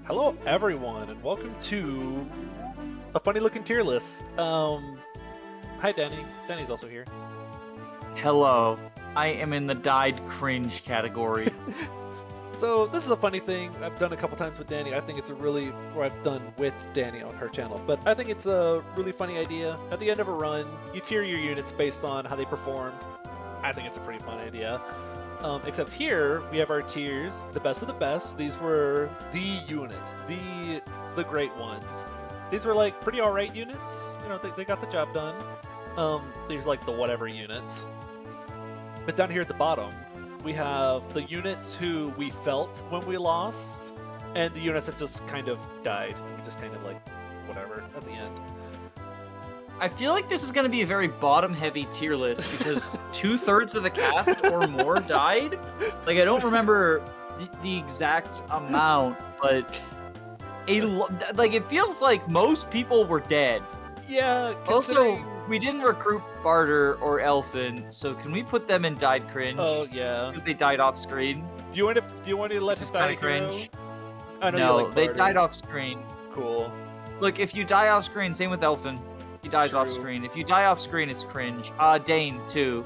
Hello, everyone, and welcome to a funny-looking tier list. Hi, Danny. Danny's also here. Hello. I am in the dyed cringe category. So this is a funny thing I've done a couple times with Danny. I think it's or I've done with Danny on her channel, but I think it's a really funny idea. At the end of a run, you tier your units based on how they performed. I think it's a pretty fun idea. Except here, we have our tiers, the best of the best. These were the units, the great ones. These were like pretty alright units. You know, they got the job done. These are like the whatever units. But down here at the bottom, we have the units who we felt when we lost, and the units that just kind of died. We just kind of like, whatever, at the end. I feel like this is going to be a very bottom-heavy tier list because 2/3 of the cast or more died. Like, I don't remember the exact amount, but it feels like most people were dead. Yeah, Also, we didn't recruit Barter or Elfin, so can we put them in dyed cringe? Oh, yeah. Because they died off screen. Do you want to let us die cringe? I know No, you like they Barter. died off screen. Cool. Look, if you die off screen, same with Elfin. He dies off True. screen. If you die off screen, it's cringe. Dane too.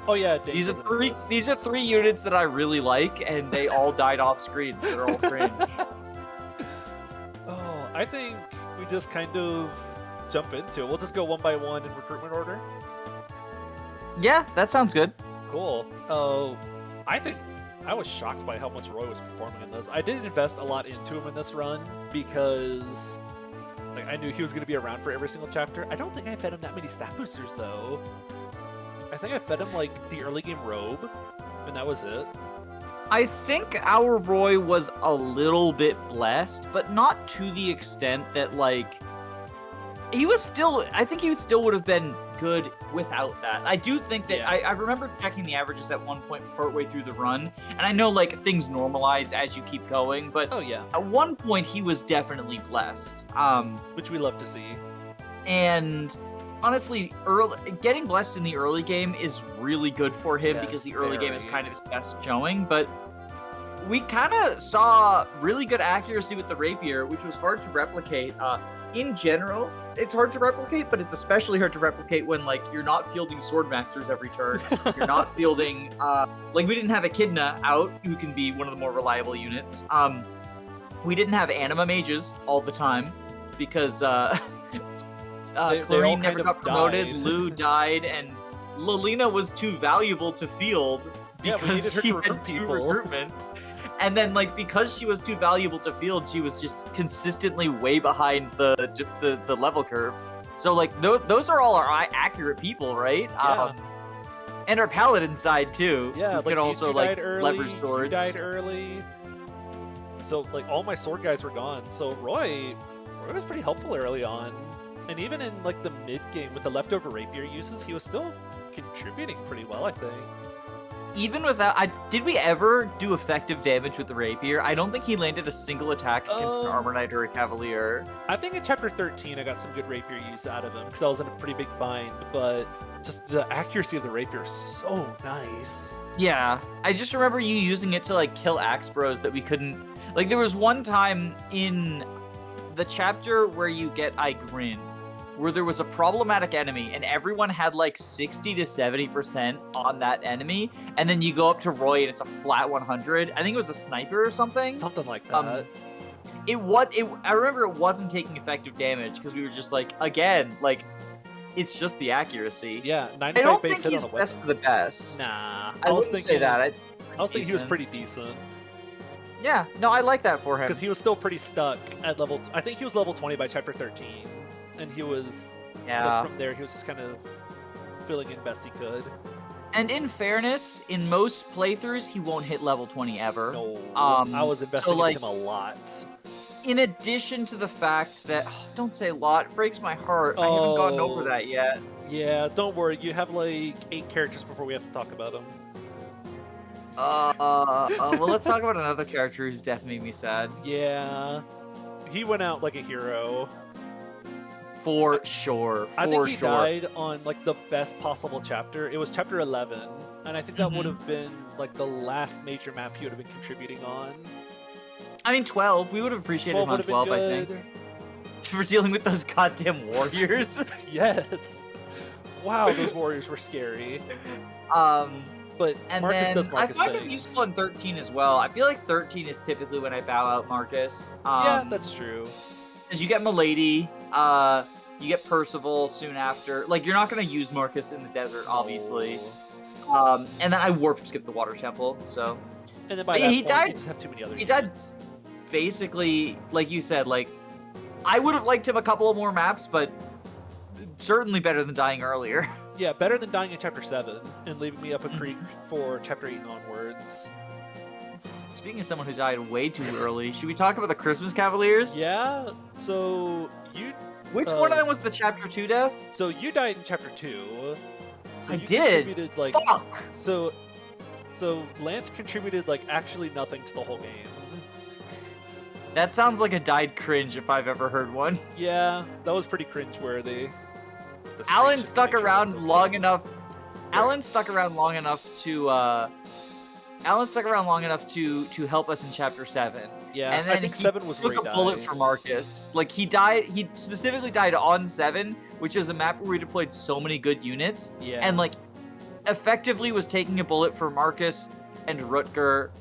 Oh yeah, Dane These are doesn't three. exist. These are three units that I really like, and they all died off screen. So they're all cringe. Oh, I think we just kind of jump into it. We'll just go one by one in recruitment order. Yeah, that sounds good. Cool. Oh, I think I was shocked by how much Roy was performing in this. I didn't invest a lot into him in this run because like I knew he was going to be around for every single chapter. I don't think I fed him that many stat boosters though. I think I fed him like the early game robe, and that was it. I think our Roy was a little bit blessed, but not to the extent that like he was still. I think he still would have been good without that. I do think that Yeah. I remember checking the averages at one point partway through the run, and I know like things normalize as you keep going, but Oh yeah, at one point he was definitely blessed. which we love to see. And honestly, getting blessed in the early game is really good for him because Yes, the early game is very. kind of his best showing, but we kind of saw really good accuracy with the rapier, which was hard to replicate. In general, it's hard to replicate, but it's especially hard to replicate when like you're not fielding swordmasters every turn. You're not fielding like we didn't have a Kidna out who can be one of the more reliable units. We didn't have anima mages all the time because all Clarine never kind of got promoted, died. Lou died, and lolina was too valuable to field Yeah, we needed because her to she recruit had two people. recruitments. And then, like, because she was too valuable to field, she was just consistently way behind the level curve. So, like, those are all our accurate people, right? Yeah. And our paladins died too. Yeah, who like can these also two like died early, leverage you swords. died early. So like all my sword guys were gone. So Roy was pretty helpful early on, and even in like the mid game with the leftover rapier uses, he was still contributing pretty well, I think. Even without, did we ever do effective damage with the rapier? I don't think he landed a single attack against an armor knight or a cavalier. I think in chapter 13 I got some good rapier use out of him because I was in a pretty big bind, but just the accuracy of the rapier is so nice. Yeah, I just remember you using it to like kill axe bros that we couldn't. Like there was one time in the chapter where you get I Grin, where there was a problematic enemy and everyone had like 60 to 70% on that enemy, and then you go up to Roy and it's a flat 100. I think it was a sniper or something. Something like that. I remember it wasn't taking effective damage because we were just like, again, like it's just the accuracy. Yeah, I 95 don't base think hit he's on a best weapon. of the best. Nah, I wouldn't say that. I was thinking he was decent. pretty decent Yeah, no, I like that for him. because he was still pretty stuck at level. I think he was level 20 by chapter 13, and he was. Yeah. Like, from there, he was just kind of filling in best he could. And in fairness, in most playthroughs, he won't hit level 20 ever. No, Um, I was investing so, like, in him a lot. In addition to the fact that, don't say a lot, it breaks my heart. I haven't gotten over that yet. Yeah, don't worry. You have like 8 characters before we have to talk about him. Well, let's talk about another character who's definitely made me sad. Yeah, he went out like a hero. For sure. I think he sure. died on like the best possible chapter. It was chapter 11, and I think that would Mhm. have been like the last major map he would have been contributing on. I mean, 12. We would have appreciated him on would have 12, been I good. think. For dealing with those goddamn warriors. Yes. Wow, those warriors were scary. But And Marcus then does Marcus I find him things. useful in 13 as well. I feel like 13 is typically when I bow out Marcus. Yeah, that's true. Because you get Milady, you get Percival soon after. Like, you're not going to use Marcus in the desert, obviously. Oh. And then I warp skip the Water Temple, so... And then by that point, you just have too many other He died units. basically, like you said, like, I would have liked him a couple of more maps, but certainly better than dying earlier. Yeah, better than dying in Chapter 7 and leaving me up a creek for Chapter 8 and onwards. Speaking of someone who died way too early, should we talk about the Christmas Cavaliers? Yeah, so you... Which one of them was the Chapter 2 death? So you died in Chapter 2. So I you did? contributed, like... Fuck! So Lance contributed, like, actually nothing to the whole game. That sounds like a died cringe if I've ever heard one. Yeah, that was pretty cringe-worthy. Alan stuck around long enough. Alan stuck around long enough to help us in Chapter 7. Yeah, and then I think 7 was where took he a bullet died. for Marcus. Like, he died. He specifically died on 7, which is a map where we deployed so many good units. Yeah. And like, effectively was taking a bullet for Marcus and Rutger.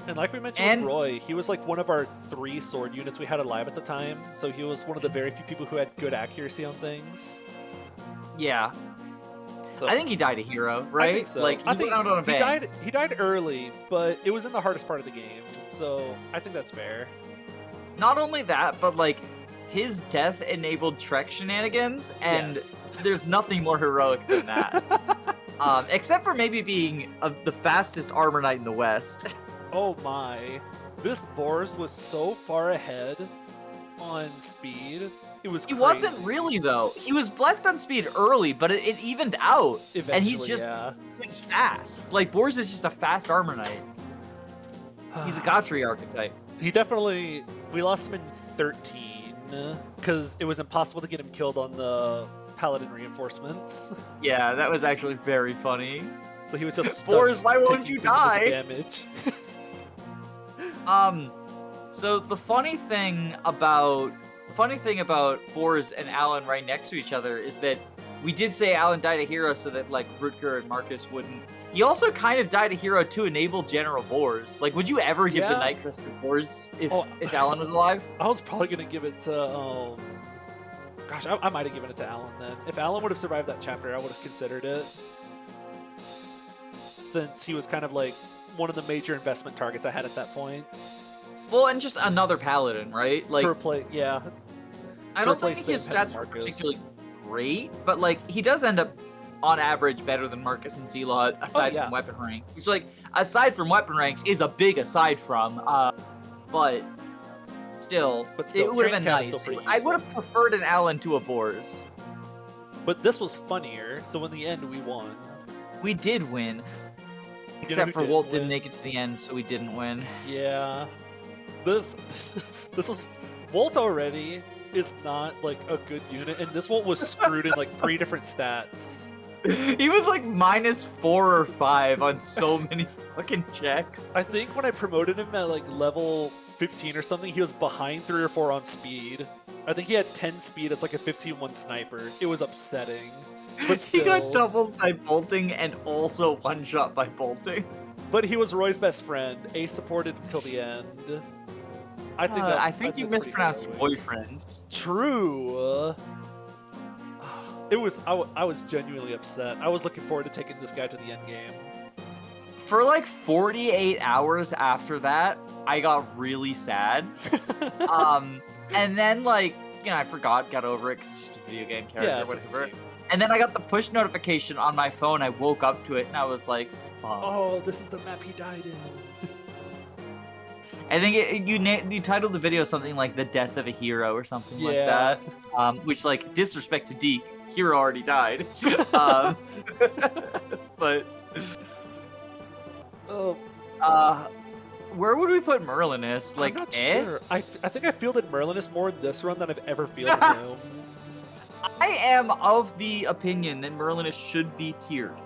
And like we mentioned with Roy, he was like one of our 3 sword units we had alive at the time, so he was one of the very few people who had good accuracy on things. Yeah. So, I think he died a hero, right? I think so. Like, he I think went out on a bang. he died early, but it was in the hardest part of the game, so I think that's fair. Not only that, but like, his death enabled Trek shenanigans, and Yes. there's nothing more heroic than that. Except for maybe being the fastest armor knight in the West. Oh my. This Boris was so far ahead on speed. It was He crazy. wasn't really, though. He was blessed on speed early, but it evened out. Eventually, and he's just yeah. he's fast. Like, Boris is just a fast armor knight. He's a Gotri archetype. He definitely... We lost him in 13, because it was impossible to get him killed on the Paladin reinforcements. Yeah, that was actually very funny. So he was just stuck Boris, why won't taking you some of die? this damage. So the funny thing about Boris and Alan right next to each other is that we did say Alan died a hero so that like Rutger and Marcus wouldn't. He also kind of died a hero to enable General Boris. Like, would you ever give the Night Crest to Boris if Alan was alive? I was probably gonna give it to gosh, I might have given it to Alan then. If Alan would have survived that chapter, I would have considered it. Since he was kind of like one of the major investment targets I had at that point. Well, and just another paladin, right? Like, To replace, yeah. I don't think his stats are particularly great, but like he does end up on average better than Marcus and Zealot aside from weapon rank. Which, like, aside from weapon ranks is a big aside from, but still it would have been nice. I would have preferred an Alan to a Boris. But this was funnier, so in the end we won. We did win. Except for Wolt didn't make it to the end, so we didn't win. Yeah. This was... Wolt already is not, like, a good unit, and this Wolt was screwed in, like, 3 different stats. He was, like, -4 or 5 on so many fucking checks. I think when I promoted him at, like, level 15 or something, he was behind 3 or 4 on speed. I think he had 10 speed as, like, a 15-1 sniper. It was upsetting. But still, he got doubled by bolting and also one-shot by bolting. But he was Roy's best friend. A supported until the end. I think you mispronounced boyfriend. True. It was. I was genuinely upset. I was looking forward to taking this guy to the end game. For like 48 hours after that, I got really sad. And then like, you know, I forgot, got over it because it's just a video game character, whatever. And then I got the push notification on my phone. I woke up to it and I was like, fuck. Oh, this is the map he died in. I think you titled the video something like "The Death of a Hero" or something like that, which, like, disrespect to Deke, hero already died. But where would we put Merlinus? Like, I'm not sure. I think I fielded Merlinus more in this run than I've ever fielded him. I am of the opinion that Merlinus should be tiered.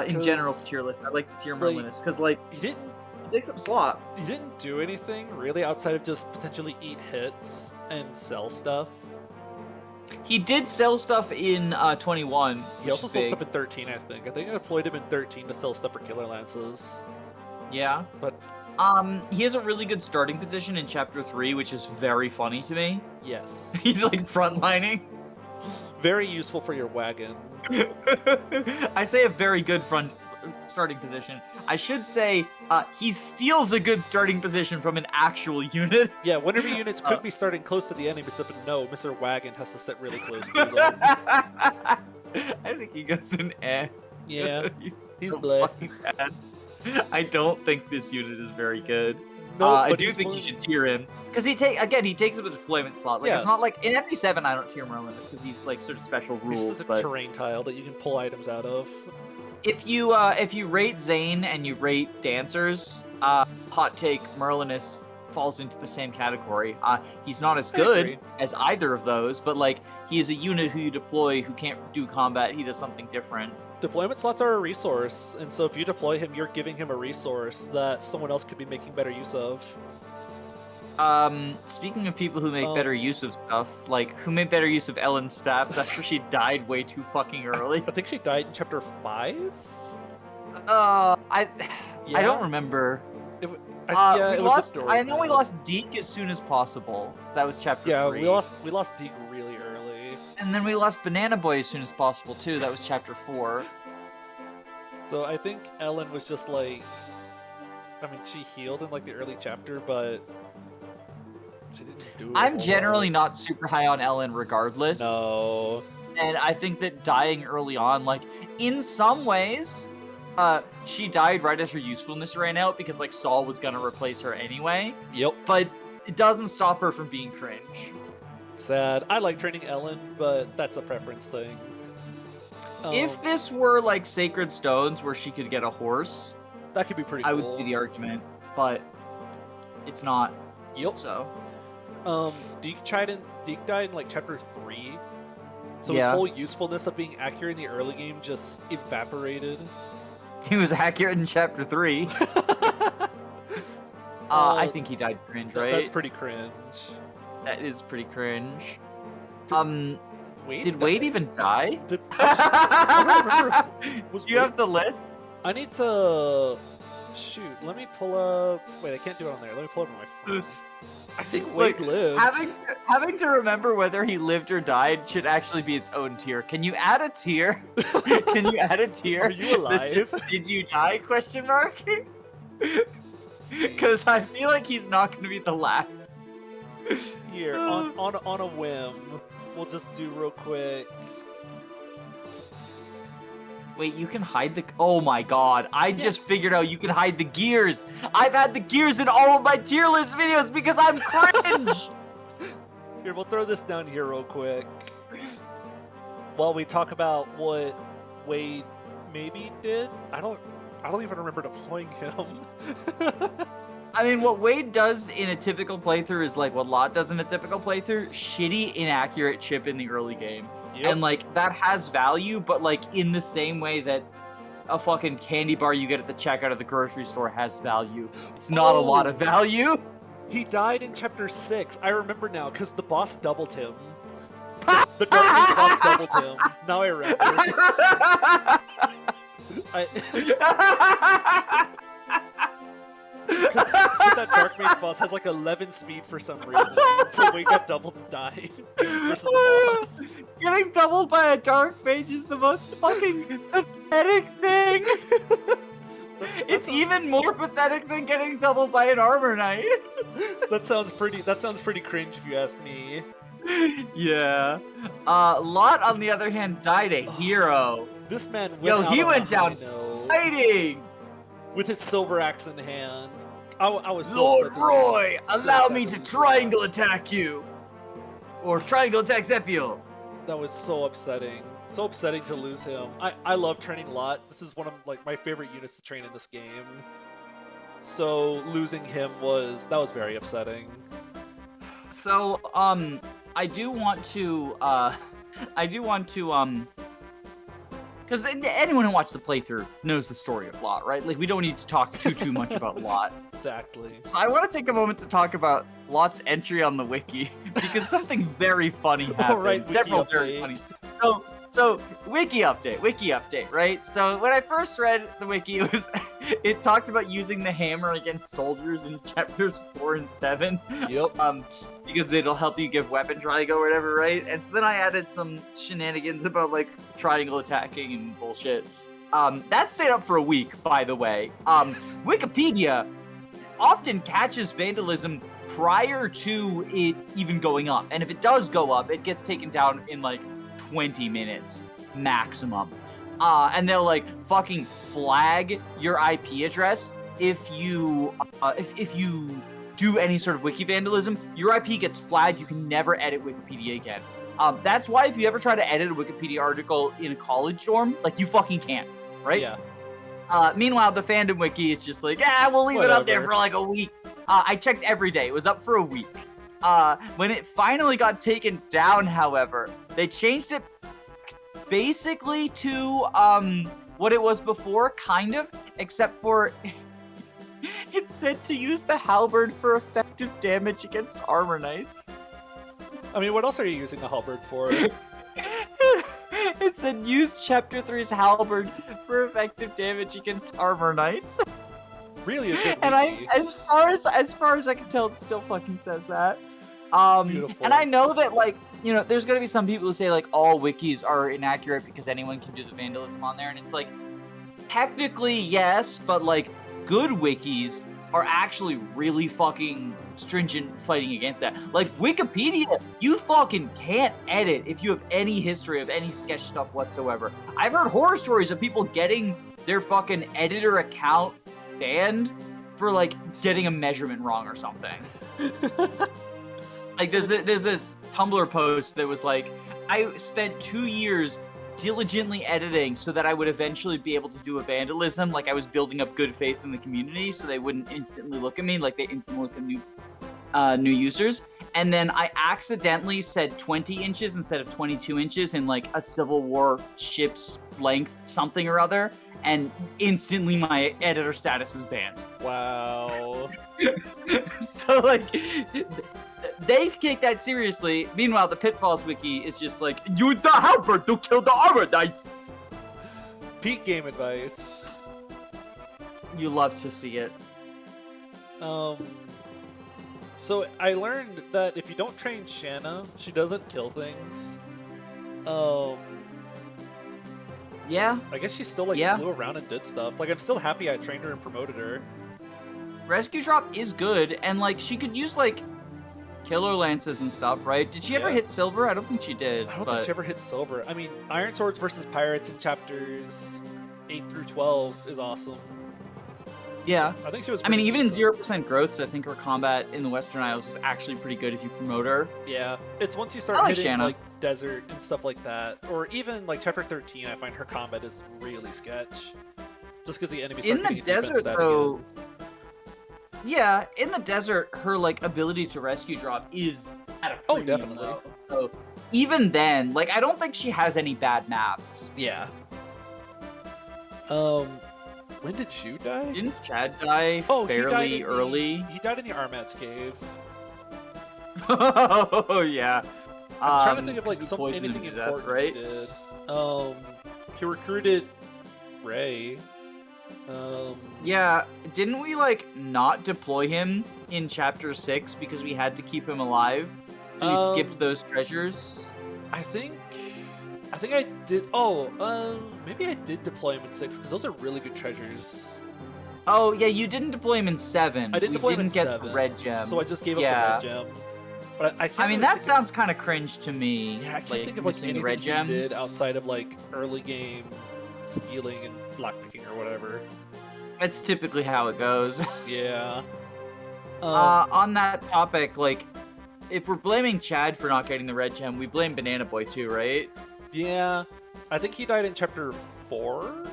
In general tier list, I like to tier Merlinus because, like, he didn't He takes up a slot. You didn't do anything really outside of just potentially eat hits and sell stuff. He did sell stuff in 21. He also sold stuff in 13, I think. I think I deployed him in 13 to sell stuff for killer lances. Yeah. But he has a really good starting position in chapter 3, which is very funny to me. yes. He's like frontlining. Very useful for your wagon. I say a very good starting position. I should say he steals a good starting position from an actual unit. Yeah, one of your units could be starting close to the enemy, but no, Mr. Wagon has to sit really close to them. I think he goes in air. Yeah, he's so blood. bad. I don't think this unit is very good. No, I but do think you should tier him because he takes up a deployment slot. Like Yeah. it's not like in FE7 I don't tier merlinus because he's like sort of special rules. He's just a but terrain tile that you can pull items out of. if you rate Zane and you rate dancers, hot take merlinus falls into the same category. He's not as I agree. good as either of those, but like he is a unit who you deploy who can't do combat. He does something different. Deployment slots are a resource, and so if you deploy him, you're giving him a resource that someone else could be making better use of. Speaking of people who make better use of stuff, like who made better use of Ellen's staffs after she died way too fucking early. I think she died in chapter 5? I Yeah. don't remember. It We was lost. the story. I know we lost Deke as soon as possible. That was chapter 3. we lost Deke really early. And then we lost Banana Boy as soon as possible too. That was chapter 4. So I think Ellen was just like, I mean, she healed in like the early chapter, but she didn't do it. I'm generally not super high on Ellen regardless. No. And I think that dying early on, like in some ways, she died right as her usefulness ran out because like Saul was gonna replace her anyway. Yep. But it doesn't stop her from being cringe. Sad. I like training Ellen, but that's a preference thing. If this were like Sacred Stones where she could get a horse, that could be pretty cool. I would see the argument, but it's not. Yep. So, Deke died in like chapter 3. So Yeah. his whole usefulness of being accurate in the early game just evaporated. he was accurate in chapter 3. I think he died cringe, right? That's pretty cringe. That is pretty cringe. Wade Did Wade die? even die? Did, I don't remember. Was Do you Wade- have the list? I need to... Shoot, let me pull up... Wait, I can't do it on there. Let me pull it up on my phone. I think Wade lived. Having to remember whether he lived or died should actually be its own tier. Can you add a tier? Can you add a tier? Are you alive? That's just, did you die? Question mark. Because I feel like he's not going to be the last. Here, on a whim, we'll just do real quick. Wait, you can hide the... Oh my god, I just figured out you can hide the gears. I've had the gears in all of my tier list videos because I'm cringe. Here, we'll throw this down here real quick. While we talk about what Wade maybe did. I don't even remember deploying him. I mean, what Wade does in a typical playthrough is like what Lot does in a typical playthrough. Shitty, inaccurate chip in the early game. Yep. And like, that has value, but like in the same way that a fucking candy bar you get at the checkout of the grocery store has value. It's not a lot of value. He died in chapter 6. I remember now, because the boss doubled him. The Dark Mage boss doubled him. Now I remember. Because that Dark Mage boss has like 11 speed for some reason. So Wade got doubled and died versus the boss. Getting doubled by a dark mage is the most fucking pathetic thing. It's even more pathetic than getting doubled by an armor knight. That sounds pretty cringe if you ask me. Yeah. Lot, on the other hand, died a hero. This man went Yo, out he on went a high down note fighting. with his silver axe in hand. I was so Lord upset to Roy, lose. So allow upset me to to lose triangle that. attack you. Or triangle attack Zephiel. That was so upsetting. So upsetting to lose him. I love training Lot. This is one of like my favorite units to train in this game. So losing him was very upsetting. So, I do want to because anyone who watched the playthrough knows the story of Lot, right? Like, we don't need to talk too much about Lot. Exactly. So I want to take a moment to talk about Lot's entry on the wiki, because something very funny happened. All right, Several wiki very update. funny. So wiki update, right? So when I first read the wiki, it talked about using the hammer against soldiers in chapters 4 and 7. Yep. Because it'll help you give weapon triangle or whatever, right? And so then I added some shenanigans about like triangle attacking and bullshit. That stayed up for a week, by the way. Wikipedia often catches vandalism prior to it even going up, and if it does go up, it gets taken down in like 20 minutes maximum. And they'll like fucking flag your IP address if you do any sort of wiki vandalism. Your IP gets flagged. You can never edit Wikipedia again. That's why if you ever try to edit a Wikipedia article in a college dorm, like, you fucking can't, right? Yeah. Meanwhile, the fandom wiki is just like, we'll leave it up there for like a week. I checked every day. It was up for a week. When it finally got taken down, however, they changed it basically to what it was before, kind of, except for it said to use the halberd for effective damage against armor knights. I mean, what else are you using the halberd for? It said use chapter 3's halberd for effective damage against armor knights. Really a good And wiki. as far as I can tell, it still fucking says that. Beautiful. And I know that, like, you know, there's gonna be some people who say like all wikis are inaccurate because anyone can do the vandalism on there, and it's like, technically yes, but like good wikis are actually really fucking stringent fighting against that. Like Wikipedia, you fucking can't edit if you have any history of any sketch stuff whatsoever. I've heard horror stories of people getting their fucking editor account banned for like getting a measurement wrong or something. Like there's this Tumblr post that was like, I spent 2 years diligently editing so that I would eventually be able to do a vandalism. Like I was building up good faith in the community so they wouldn't instantly look at me like they instantly look at new users. And then I accidentally said 20 inches instead of 22 inches in like a Civil War ship's length something or other. And instantly my editor status was banned. Wow. So like, they take that seriously. Meanwhile, the Pitfalls wiki is just like, use the halberd to kill the armor knights. Peak game advice. You love to see it. So I learned that if you don't train Shanna, she doesn't kill things. Yeah, I guess she still like Yeah. flew around and did stuff. Like I'm still happy I trained her and promoted her. rescue drop is good, and like she could use like killer lances and stuff, right? Did she ever Yeah. hit silver? I don't think she did. I don't but think she ever hit silver. I mean, Iron Swords versus Pirates in chapters 8 through 12 is awesome. yeah. I think she was. I mean, pretty even in decent. 0% growths, I think her combat in the Western Isles is actually pretty good if you promote her. Yeah, it's once you start I like hitting Shanna. like desert and stuff like that, or even like chapter 13. I find her combat is really sketch, just because the enemies In start the getting defense desert, stat though, again. yeah, in the desert, her like ability to rescue drop is at a Oh, premium, definitely. though. So even then, like, I don't think she has any bad maps. Yeah. When did Shu die? Didn't Chad die Oh, he died fairly in the- early? He died in the Armad's cave. Oh yeah. I'm trying to think of like who some poisoned him anything to death, important right? he did. He recruited Ray. Yeah, didn't we like not deploy him in chapter 6 because we had to keep him alive? So we skipped those treasures. I think I did. Oh, maybe I did deploy him in 6 because those are really good treasures. Oh yeah, you didn't deploy him in 7. I didn't deploy him in get 7, the red gem. So I just gave up Yeah. the red gem. But I can't. I mean, really that think sounds kind of cringe to me. Of, yeah, I can't think of like missing anything red he gem. did outside of like early game stealing and lockpicking or whatever. That's typically how it goes. Yeah. On that topic, like, if we're blaming Chad for not getting the red gem, we blame Banana Boy too, right? Yeah. I think he died in chapter 4.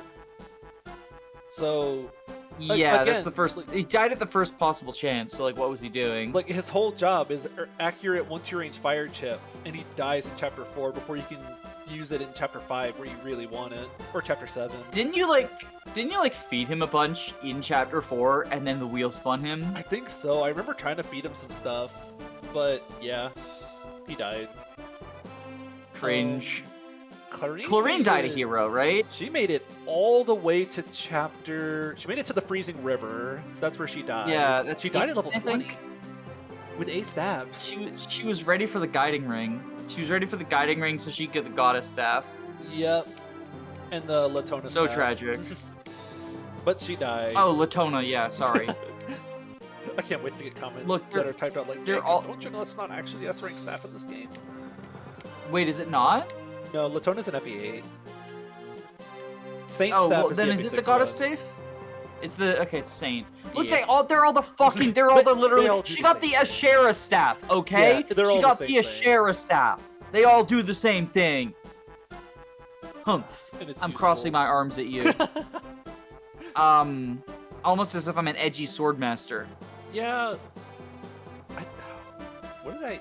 So Yeah, again, that's the first. He died at the first possible chance. So, like, what was he doing? like his whole job is accurate once you range fire chip, and he dies in chapter 4 before you can use it in chapter 5 where you really want it, or chapter 7. Didn't you feed him a bunch in chapter 4 and then the wheel spun him? I think so. I remember trying to feed him some stuff, but yeah, he died. Cringe. Clarine died a hero, right? She made it all the way to She made it to the freezing river. That's where she died. Yeah, she died at level I 20 think with 8 stabs. she was ready for the guiding ring. She was ready for the guiding ring so she could get the goddess staff. Yep. And the Latona So staff. tragic. But she died. Oh, Latona, yeah, sorry. I can't wait to get comments Look, that are typed out like, they're "Jacob, all- don't you know it's not actually S-rank staff in this game?" Wait, is it not? No, Latona's an FE8. Saint Oh, staff well, is then the is it FE6 the goddess one. staff? It's the it's Saint. Look, Yeah. they're all the fucking, they're all the They literally. all do She the got same the Ashera staff, okay? Yeah, they're all she the got same the thing. Ashera staff. They all do the same thing. Humph. And it's I'm useful. crossing my arms at you. Almost as if I'm an edgy sword master. Yeah. What did I...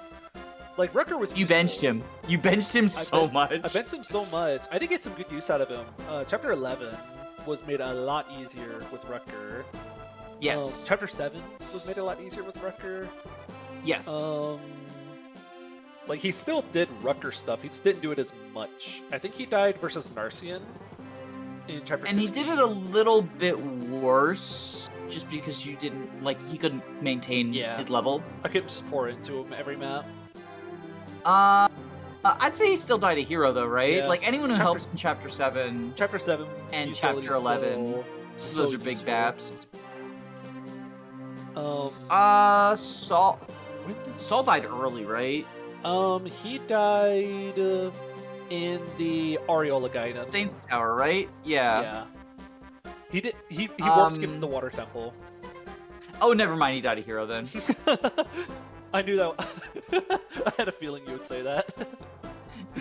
Like, Rucker was You useful. benched him. You benched him so much. I benched him so much. I did get some good use out of him. Chapter 11 was made a lot easier with Rucker. Yes. Chapter 7 was made a lot easier with Rucker. Yes. Like, he still did Rucker stuff. He just didn't do it as much. I think he died versus Narcian in chapter 16. And he did it a little bit worse, just because you didn't, like, he couldn't maintain his level. I couldn't just pour into him every map. I'd say he still died a hero, though, right? Yeah. Like, anyone who helps in chapter 7 Chapter 7 and utility chapter 11, still those so are big useful. baps. Saul died early, right? He died in the Aureola guidance. Saint's Tower, right? Yeah. Yeah. He did. He warp skipped to the water temple. Oh, never mind. He died a hero then. I knew that. I had a feeling you would say that.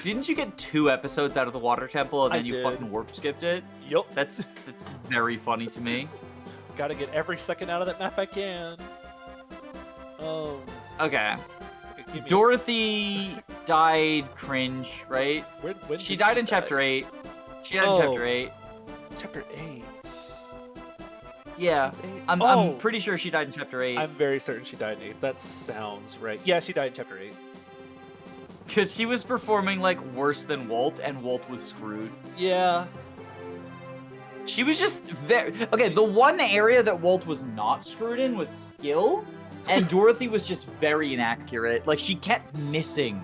Didn't you get 2 episodes out of the water temple and I then you did. fucking warp skipped it? Yup. That's very funny to me. Gotta get every second out of that map I can. Okay. Give me Dorothy died cringe, right? when She did died in die? chapter 8. She died in Oh. chapter 8. Chapter 8. Yeah. Chapter 8? I'm pretty sure she died in chapter 8. I'm very certain she died in 8. That sounds right. Yeah, she died in chapter 8. Because she was performing, like, worse than Wolt, and Wolt was screwed. Yeah. She was just very... Okay, the one area that Wolt was not screwed in was skill, and Dorothy was just very inaccurate. Like, she kept missing.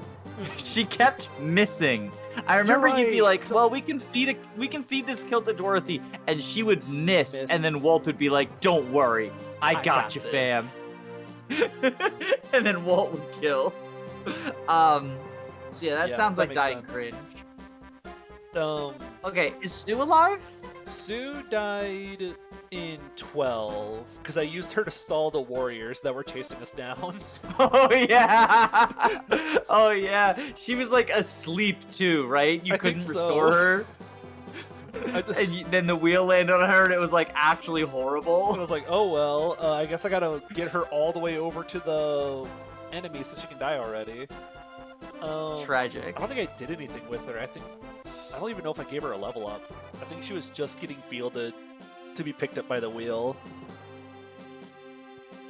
She kept missing. I remember You're you'd be right. like, well, we can feed this kill to Dorothy, and she would miss, and then Wolt would be like, don't worry, I got you, fam. this. And then Wolt would kill. So yeah, that sounds that like makes dying sense. cringe. Okay, is Sue alive? Sue died in 12 because I used her to stall the warriors that were chasing us down. Oh yeah. Oh yeah. She was like asleep too, right? You I couldn't think restore so. her. And then the wheel landed on her and it was like actually I horrible. was like, oh well, I guess I gotta get her all the way over to the enemy so she can die already. Tragic. I don't think I did anything with her. I don't even know if I gave her a level up. I think she was just getting fielded to be picked up by the wheel.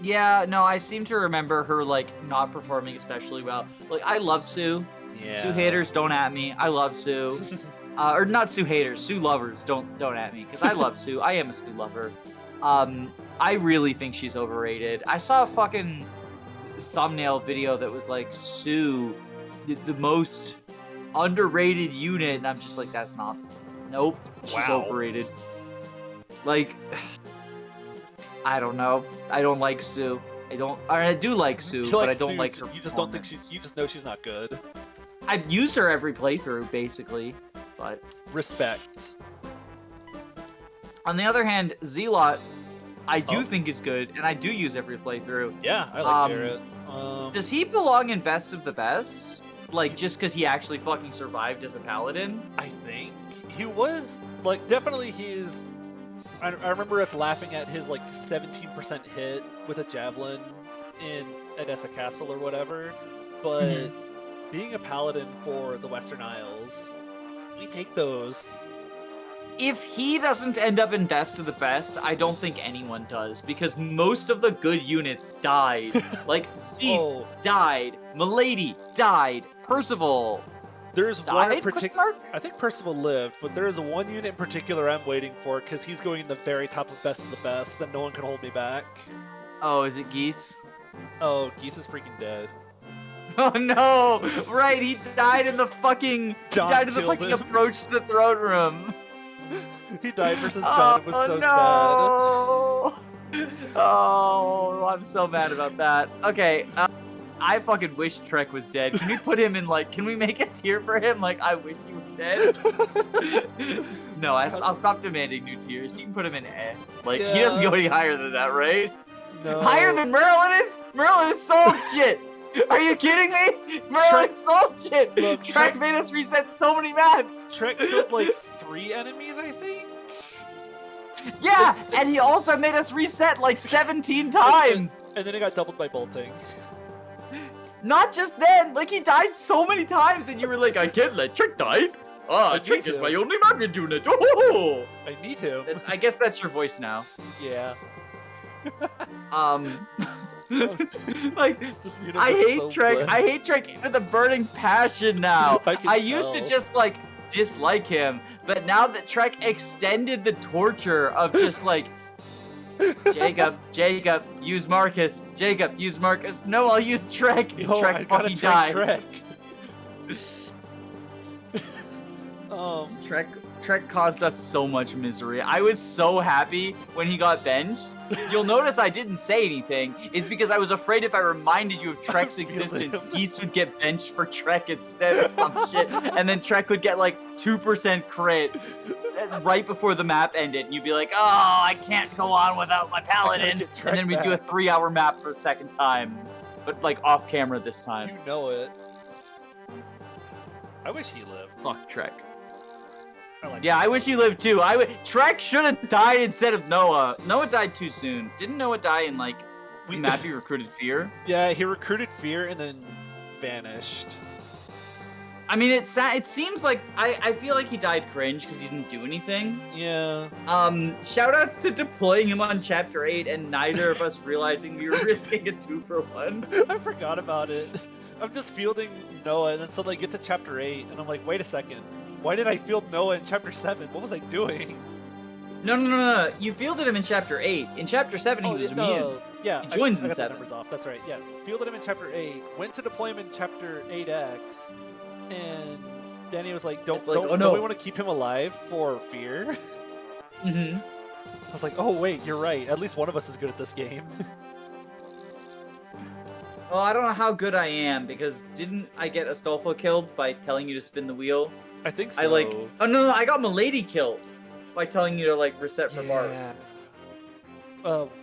Yeah, no, I seem to remember her like not performing especially well. Like I love Sue. Yeah. Sue haters, don't at me. I love Sue. Or not Sue haters, Sue lovers, don't at me because I love Sue. I am a Sue lover. I really think she's overrated. I saw a fucking thumbnail video that was like Sue, the most underrated unit, and I'm just like, that's not. Nope, she's Wow. overrated. Like, I don't know. I don't like Sue. I do like Sue, You but like I don't Sue, like her. You just don't think performance. you just know she's not good. I've used her every playthrough, basically, but Respect. on the other hand, Zealot, I do think is good, and I do use every playthrough. Yeah, I like Jarrett. Does he belong in Best of the Best? Like, just because he actually fucking survived as a paladin? I think he was like definitely he's. I remember us laughing at his like 17% hit with a javelin in Edessa Castle or whatever, but being a paladin for the Western Isles We take those. If he doesn't end up in best of the best, I don't think anyone does, because most of the good units died. Like, Cease died, Milady died, Percival There's one in died? particular. I think Percival lived, but there is one unit in particular I'm waiting for because he's going in the very top of best of the best, and no one can hold me back. Oh, is it Geese? Oh, Geese is freaking dead. Oh no! Right, he died in the fucking. John he died in the killed fucking him. approach to the throne room. He died versus John. It was so sad. Oh, I'm so mad about that. Okay, I fucking wish Trek was dead. Can we put him in, like, can we make a tier for him? Like, I wish he was dead. No, I'll stop demanding new tiers. You can put him in A. Like, he doesn't go any higher than that, right? No. Higher than Merlinus? Merlinus sold shit! Are you kidding me? Merlinus sold shit! Look, Trek made us reset so many maps! Trek killed like 3 enemies, I think? Yeah, and he also made us reset like 17 times! And then it got doubled by bolting. Not just then, like he died so many times and you were like, I can't let Trek die. Ah, Trek is my only magic unit. Oh! I need him. I guess that's your voice now. Yeah. Like, I hate Trek. I hate Trek with a burning passion now. I used to just like dislike him, but now that Trek extended the torture of just like Jacob, use Marcus. Jacob, use Marcus. No, I'll use Trek. No, Trek fucking dies. Trek caused us so much misery. I was so happy when he got benched. You'll notice I didn't say anything. It's because I was afraid if I reminded you of Trek's existence, Geese would get benched for Trek instead of some shit. And then Trek would get like 2% crit right before the map ended. And you'd be like, oh, I can't go on without my paladin. And then we'd do a 3-hour map for a second time. But like off camera this time. You know it. I wish he lived. Fuck Trek. Like I wish he lived too. Trek should have died instead of Noah. Noah died too soon. Didn't Noah die in like map he recruited Fear? Yeah, he recruited Fear and then vanished. I mean, it seems like I feel like he died cringe because he didn't do anything. Yeah. Shoutouts to deploying him on Chapter 8 and neither of us realizing we were risking a 2-for-1. I forgot about it. I'm just fielding Noah and then suddenly I get to Chapter 8 and I'm like, wait a second. Why did I field Noah in Chapter 7? What was I doing? No. You fielded him in Chapter 8. In Chapter 7, he was immune. Yeah, he joins I in got 7. The numbers off. That's right. Yeah, fielded him in Chapter 8. Went to deploy him in Chapter 8X, and Danny was like, "Don't we want to keep him alive for Fear?" Mm-hmm. I was like, "Oh wait, you're right. At least one of us is good at this game." Well, I don't know how good I am because didn't I get Astolfo killed by telling you to spin the wheel? I think so. Oh no, I got Milady killed by telling you to like reset for Mark.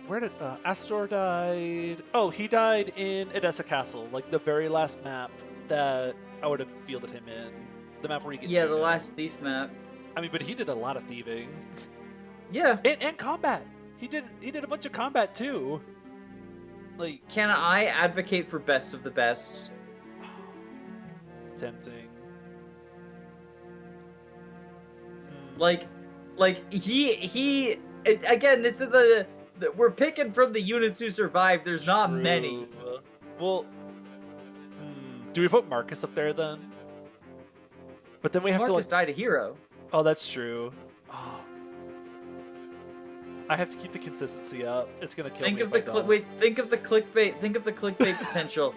Where did Astore died? Oh, he died in Edessa Castle, like the very last map that I would have fielded him in. The map where you get the last thief map. I mean, but he did a lot of thieving. Yeah. And combat. He did a bunch of combat too. Like, can I advocate for best of the best? Tempting. Like he again, it's we're picking from the units who survived. There's not many. Well, do we put Marcus up there then? But then we have Marcus died a hero. Oh, that's true. Oh. I have to keep the consistency up. It's gonna kill me. Think of the clickbait. Think of the clickbait potential.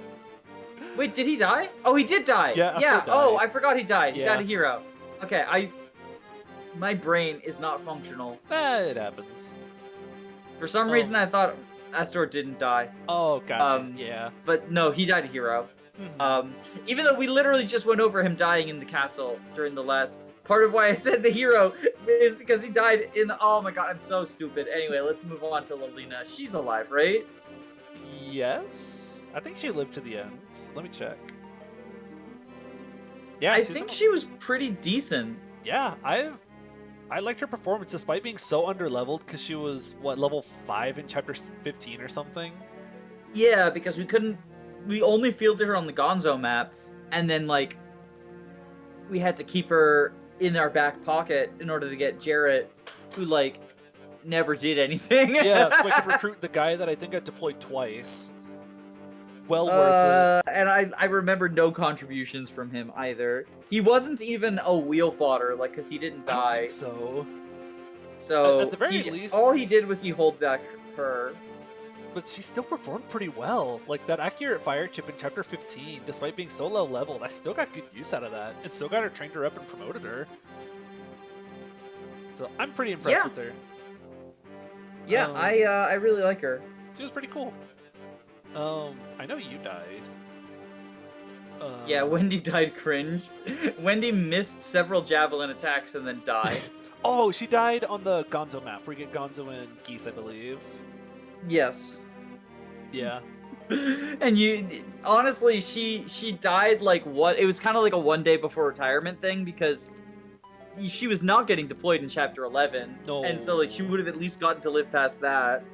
Wait, did he die? Oh, he did die. Yeah. Yeah. Oh, I forgot he died. He died a hero. Okay, my brain is not functional. It happens. For some reason, I thought Astore didn't die. Oh, gotcha. Yeah. But no, he died a hero. Mm-hmm. Even though we literally just went over him dying in the castle during the last. Part of why I said the hero is because he died in the. Oh my god, I'm so stupid. Anyway, let's move on to Lolina. She's alive, right? Yes. I think she lived to the end. Let me check. Yeah, I think she was pretty decent. Yeah, I liked her performance despite being so underleveled because she was level 5 in chapter 15 or something. Yeah, because we only fielded her on the Gonzo map, and then like we had to keep her in our back pocket in order to get Jarrett, who like never did anything. Yeah, so I could recruit the guy that I think I deployed twice. Well worth it. And I remember no contributions from him either. He wasn't even a wheel fodder, like, because he didn't I don't die. think so. So At the very least, all he did was he hold back her. But she still performed pretty well. Like that accurate fire chip in chapter 15, despite being so low leveled, I still got good use out of that, and still got her trained her up and promoted her. So I'm pretty impressed with her. Yeah, I really like her. She was pretty cool. I know you died. Yeah, Wendy died cringe. Wendy missed several javelin attacks and then died. Oh, she died on the Gonzo map, where you get Gonzo and Geese, I believe. Yes. Yeah. And honestly, she died like what? It was kind of like a 1 day before retirement thing because she was not getting deployed in chapter 11. No. And so like she would have at least gotten to live past that.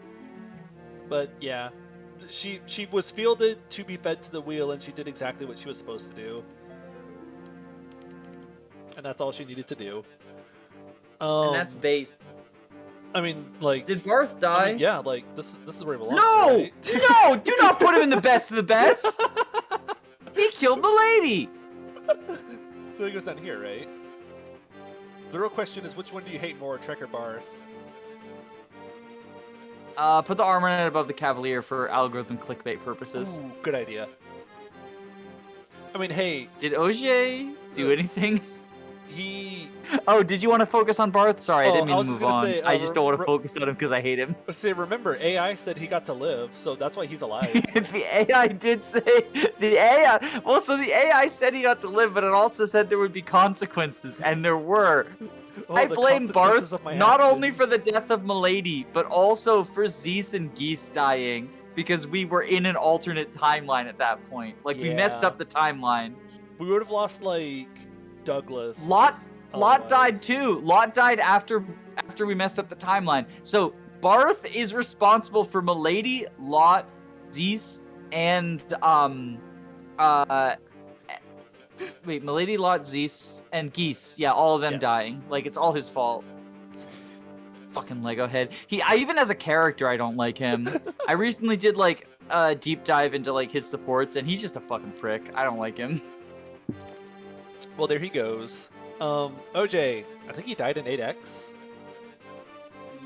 But yeah, she was fielded to be fed to the wheel, and she did exactly what she was supposed to do. And that's all she needed to do. And that's base. I mean, like, did Barth die? I mean, yeah, like this is where he belongs. No, right? no, do not put him in the best of the best. He killed the lady. So he goes down here, right? The real question is, which one do you hate more, Trek or Barth? Put the armor knight above the cavalier for algorithm clickbait purposes. Ooh, good idea. I mean, hey, did Ogier do anything? He. Oh, did you want to focus on Barth? Sorry, I didn't mean to move on. Say, I just don't want to focus on him because I hate him. Say, remember, AI said he got to live, so that's why he's alive. The AI did say the AI. Well, so the AI said he got to live, but it also said there would be consequences, and there were. I blame Barth not only for the death of Milady, but also for Zeus and Geese dying because we were in an alternate timeline at that point. Like we messed up the timeline. We would have lost like Douglas. Lot died too. Lot died after we messed up the timeline. So Barth is responsible for Milady, Lot, Zeus, and wait, Milady, Lot, Zeus, and Geese. Yeah, all of them dying. Like it's all his fault. Fucking Lego head. I even as a character I don't like him. I recently did like a deep dive into like his supports, and he's just a fucking prick. I don't like him. Well, there he goes. OJ, I think he died in 8X.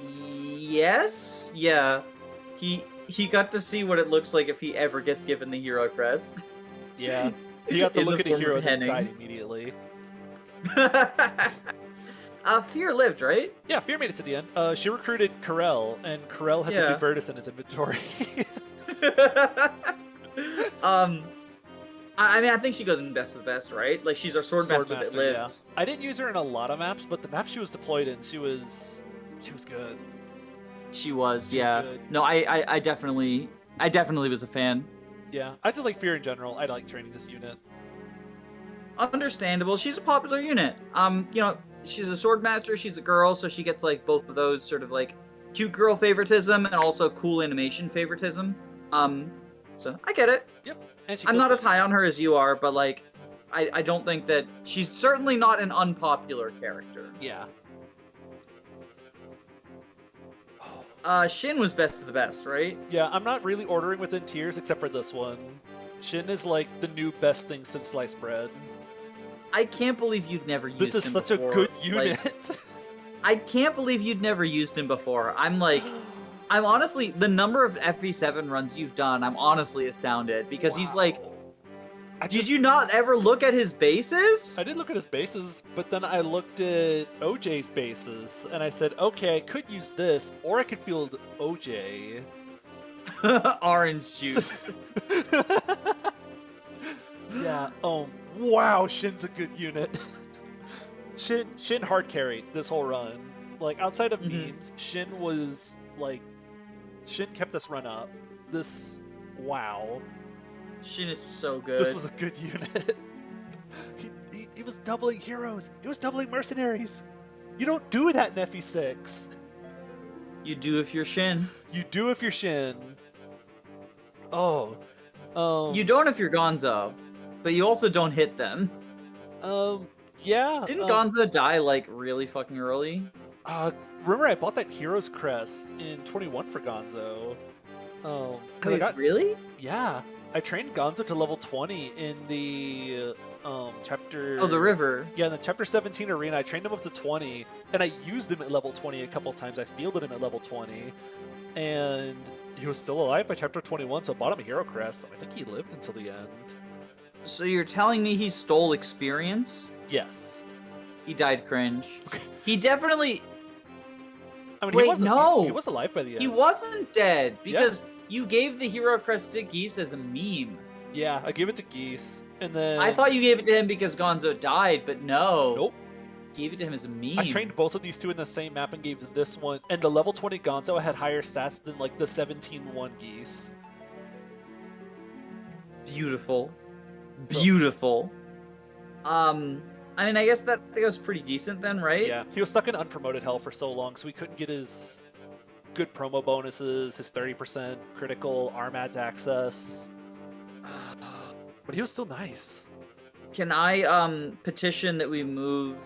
Yes, yeah. He got to see what it looks like if he ever gets given the hero crest. Yeah, he got to look at a hero that died immediately. Fear lived, right? Yeah, Fear made it to the end. She recruited Corel, and Corel had the new Virtus in his inventory. I mean, I think she goes in best of the best, right? Like, she's our swordmaster that lives. Yeah. I didn't use her in a lot of maps, but the maps she was deployed in, she was good. She was good. No, I definitely was a fan. Yeah, I just like Fear in general. I like training this unit. Understandable. She's a popular unit. You know, she's a swordmaster. She's a girl, so she gets like both of those sort of like cute girl favoritism and also cool animation favoritism. So I get it. Yep. And I'm not as high on her as you are, but like, I don't think that she's certainly not an unpopular character. Yeah. Shin was best of the best, right? Yeah, I'm not really ordering within tiers except for this one. Shin is like the new best thing since sliced bread. I can't believe you'd never used him before. This is such a good unit. Like, I can't believe you'd never used him before. I'm honestly, the number of FE7 runs you've done, I'm honestly astounded because he's like, did you not ever look at his bases? I did look at his bases, but then I looked at OJ's bases, and I said, okay, I could use this, or I could field OJ. Orange juice. Yeah, wow, Shin's a good unit. Shin hard carried this whole run. Like, outside of memes, Shin kept this run up. Wow. Shin is so good. This was a good unit. He was doubling heroes. He was doubling mercenaries. You don't do that in FE6. You do if you're Shin. You do if you're Shin. Oh. You don't if you're Gonzo, but you also don't hit them. Yeah. Didn't Gonzo die like really fucking early? Remember I bought that Hero's Crest in 21 for Gonzo. Cause Wait, really? Yeah, I trained Gonzo to level 20 in the chapter. Oh, the river. Yeah, in the chapter 17 arena, I trained him up to 20, and I used him at level 20 a couple times. I fielded him at level 20, and he was still alive by chapter 21. So I bought him a Hero Crest. I think he lived until the end. So you're telling me he stole experience? Yes. He died cringe. He definitely. I mean, Wait, he wasn't, no. he was alive by the end. He wasn't dead because you gave the Hero Crest to Geese as a meme. Yeah, I gave it to Geese, and then I thought you gave it to him because Gonzo died, but no. Nope. Gave it to him as a meme. I trained both of these two in the same map and gave this one. And the level 20 Gonzo had higher stats than like the 17-1 Geese. Beautiful. Beautiful. I mean, I guess that was pretty decent then, right? Yeah, he was stuck in unpromoted hell for so long, so he couldn't get his good promo bonuses, his 30% critical Armad's access. But he was still nice. Can I petition that we move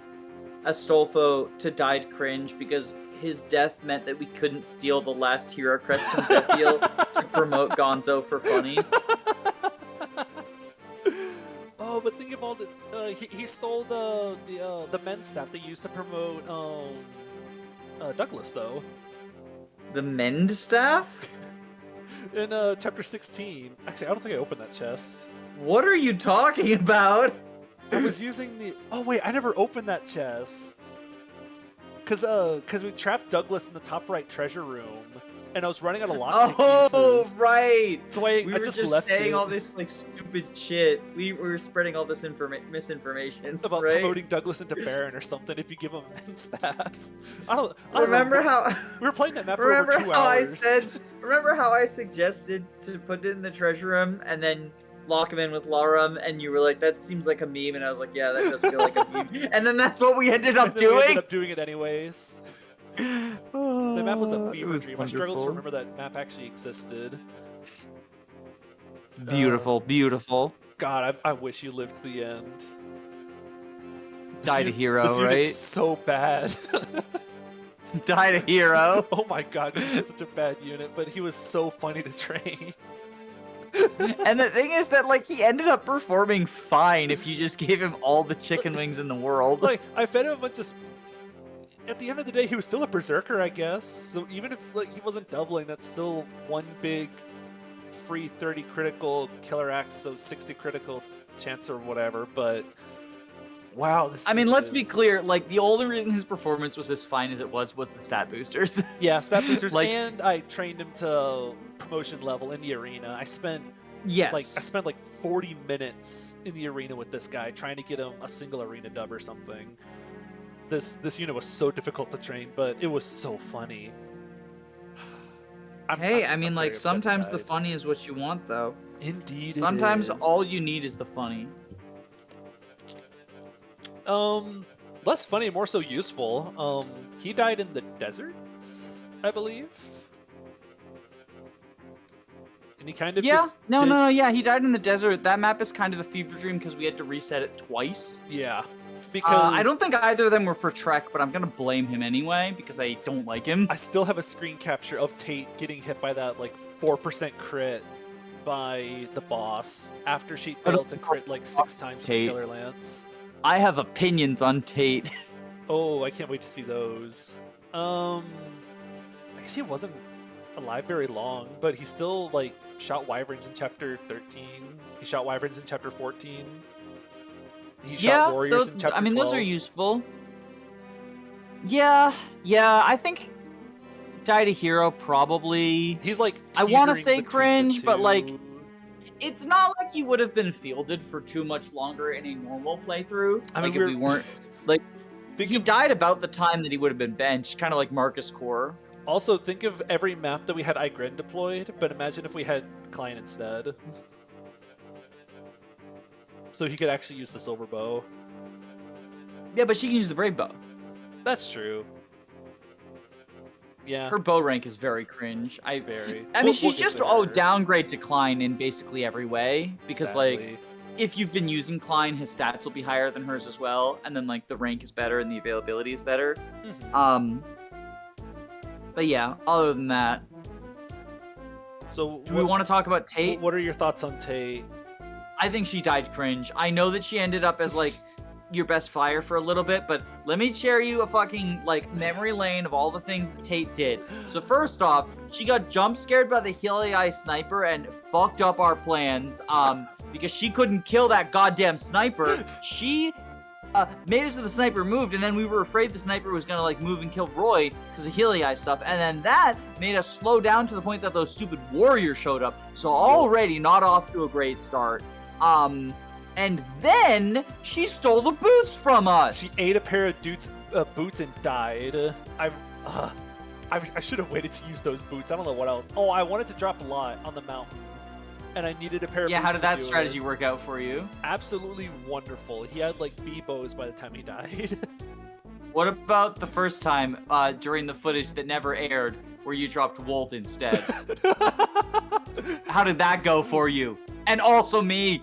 Astolfo to died cringe because his death meant that we couldn't steal the last Hero Crest from Zephiel to promote Gonzo for funnies? Oh, but think about it. He stole the men's staff they used to promote Douglas, though. The Mend Staff? In chapter 16. Actually, I don't think I opened that chest. What are you talking about? I was using the... Oh, wait, I never opened that chest. Because we trapped Douglas in the top right treasure room, and I was running out of lockpick pieces. Oh, right! So I were just left saying it. all this, like, stupid shit. We were spreading all this misinformation, About right? promoting Douglas into Baron or something if you give him men's staff. I don't Remember how... We were playing that map for over 2 hours. Remember how I suggested to put it in the treasure room, and then lock him in with Larum, and you were like, that seems like a meme, and I was like, yeah, that does feel like a meme. And then that's what we ended up doing? We ended up doing it anyways. The map was a fever dream. I struggled to remember that map actually existed. Beautiful, beautiful. God, I wish you lived to the end. Died a hero, this right? Unit's so bad. Died a hero. Oh my god, this is such a bad unit, but he was so funny to train. And the thing is that, like, he ended up performing fine if you just gave him all the chicken wings in the world. Like, I fed him a bunch of... At the end of the day, he was still a berserker, I guess. So even if like he wasn't doubling, that's still one big free 30 critical killer axe, so 60 critical chance or whatever. But wow, this. I mean, let's be clear. Like, the only reason his performance was as fine as it was the stat boosters. Yeah, stat boosters, like, and I trained him to promotion level in the arena. I spent like 40 minutes in the arena with this guy trying to get him a single arena dub or something. This unit was so difficult to train, but it was so funny. I mean, like, sometimes the funny is what you want, though. Indeed. Sometimes all you need is the funny. Less funny, more so useful. He died in the deserts, I believe. And he kind of yeah, he died in the desert. That map is kind of a fever dream because we had to reset it twice. Yeah. Because I don't think either of them were for Trek, but I'm gonna blame him anyway because I don't like him. I still have a screen capture of Tate getting hit by that like 4% crit by the boss after she failed to crit like 6 times with the Killer Lance. I have opinions on Tate. Oh, I can't wait to see those. I guess he wasn't alive very long, but he still like shot wyverns in chapter 13. He shot wyverns in chapter 14. He shot warriors in chapter 12. Those are useful. Yeah, I think died a hero probably. He's like I want to say cringe, but like it's not like he would have been fielded for too much longer in a normal playthrough. I mean, if we weren't like he died about the time that he would have been benched, kind of like Marcus Core. Also, think of every map that we had Igren deployed, but imagine if we had Klein instead. So he could actually use the silver bow. Yeah, but she can use the brave bow. That's true. Yeah. Her bow rank is very cringe. I mean, she's just downgrade decline in basically every way because sadly. like if you've been using Klein, his stats will be higher than hers as well, and then like the rank is better and the availability is better. But yeah, other than that, So do we want to talk about Tate? What are your thoughts on Tate? I think she died cringe. I know that she ended up as like your best flyer for a little bit, but let me share you a fucking like memory lane of all the things that Tate did. So first off, she got jump scared by the Hilly sniper and fucked up our plans because she couldn't kill that goddamn sniper. She made it so the sniper moved, and then we were afraid the sniper was gonna like move and kill Roy because of Hilly stuff, and then that made us slow down to the point that those stupid warriors showed up. So already not off to a great start. And then she stole the boots from us. She ate a pair of boots and died. I should have waited to use those boots. I don't know what else. Oh, I wanted to drop a lot on the mountain, and I needed a pair of boots. Yeah, how did that to do strategy it. work out for you? Absolutely wonderful. He had like bee bows by the time he died. What about the first time during the footage that never aired where you dropped Wolt instead? How did that go for you? And also me.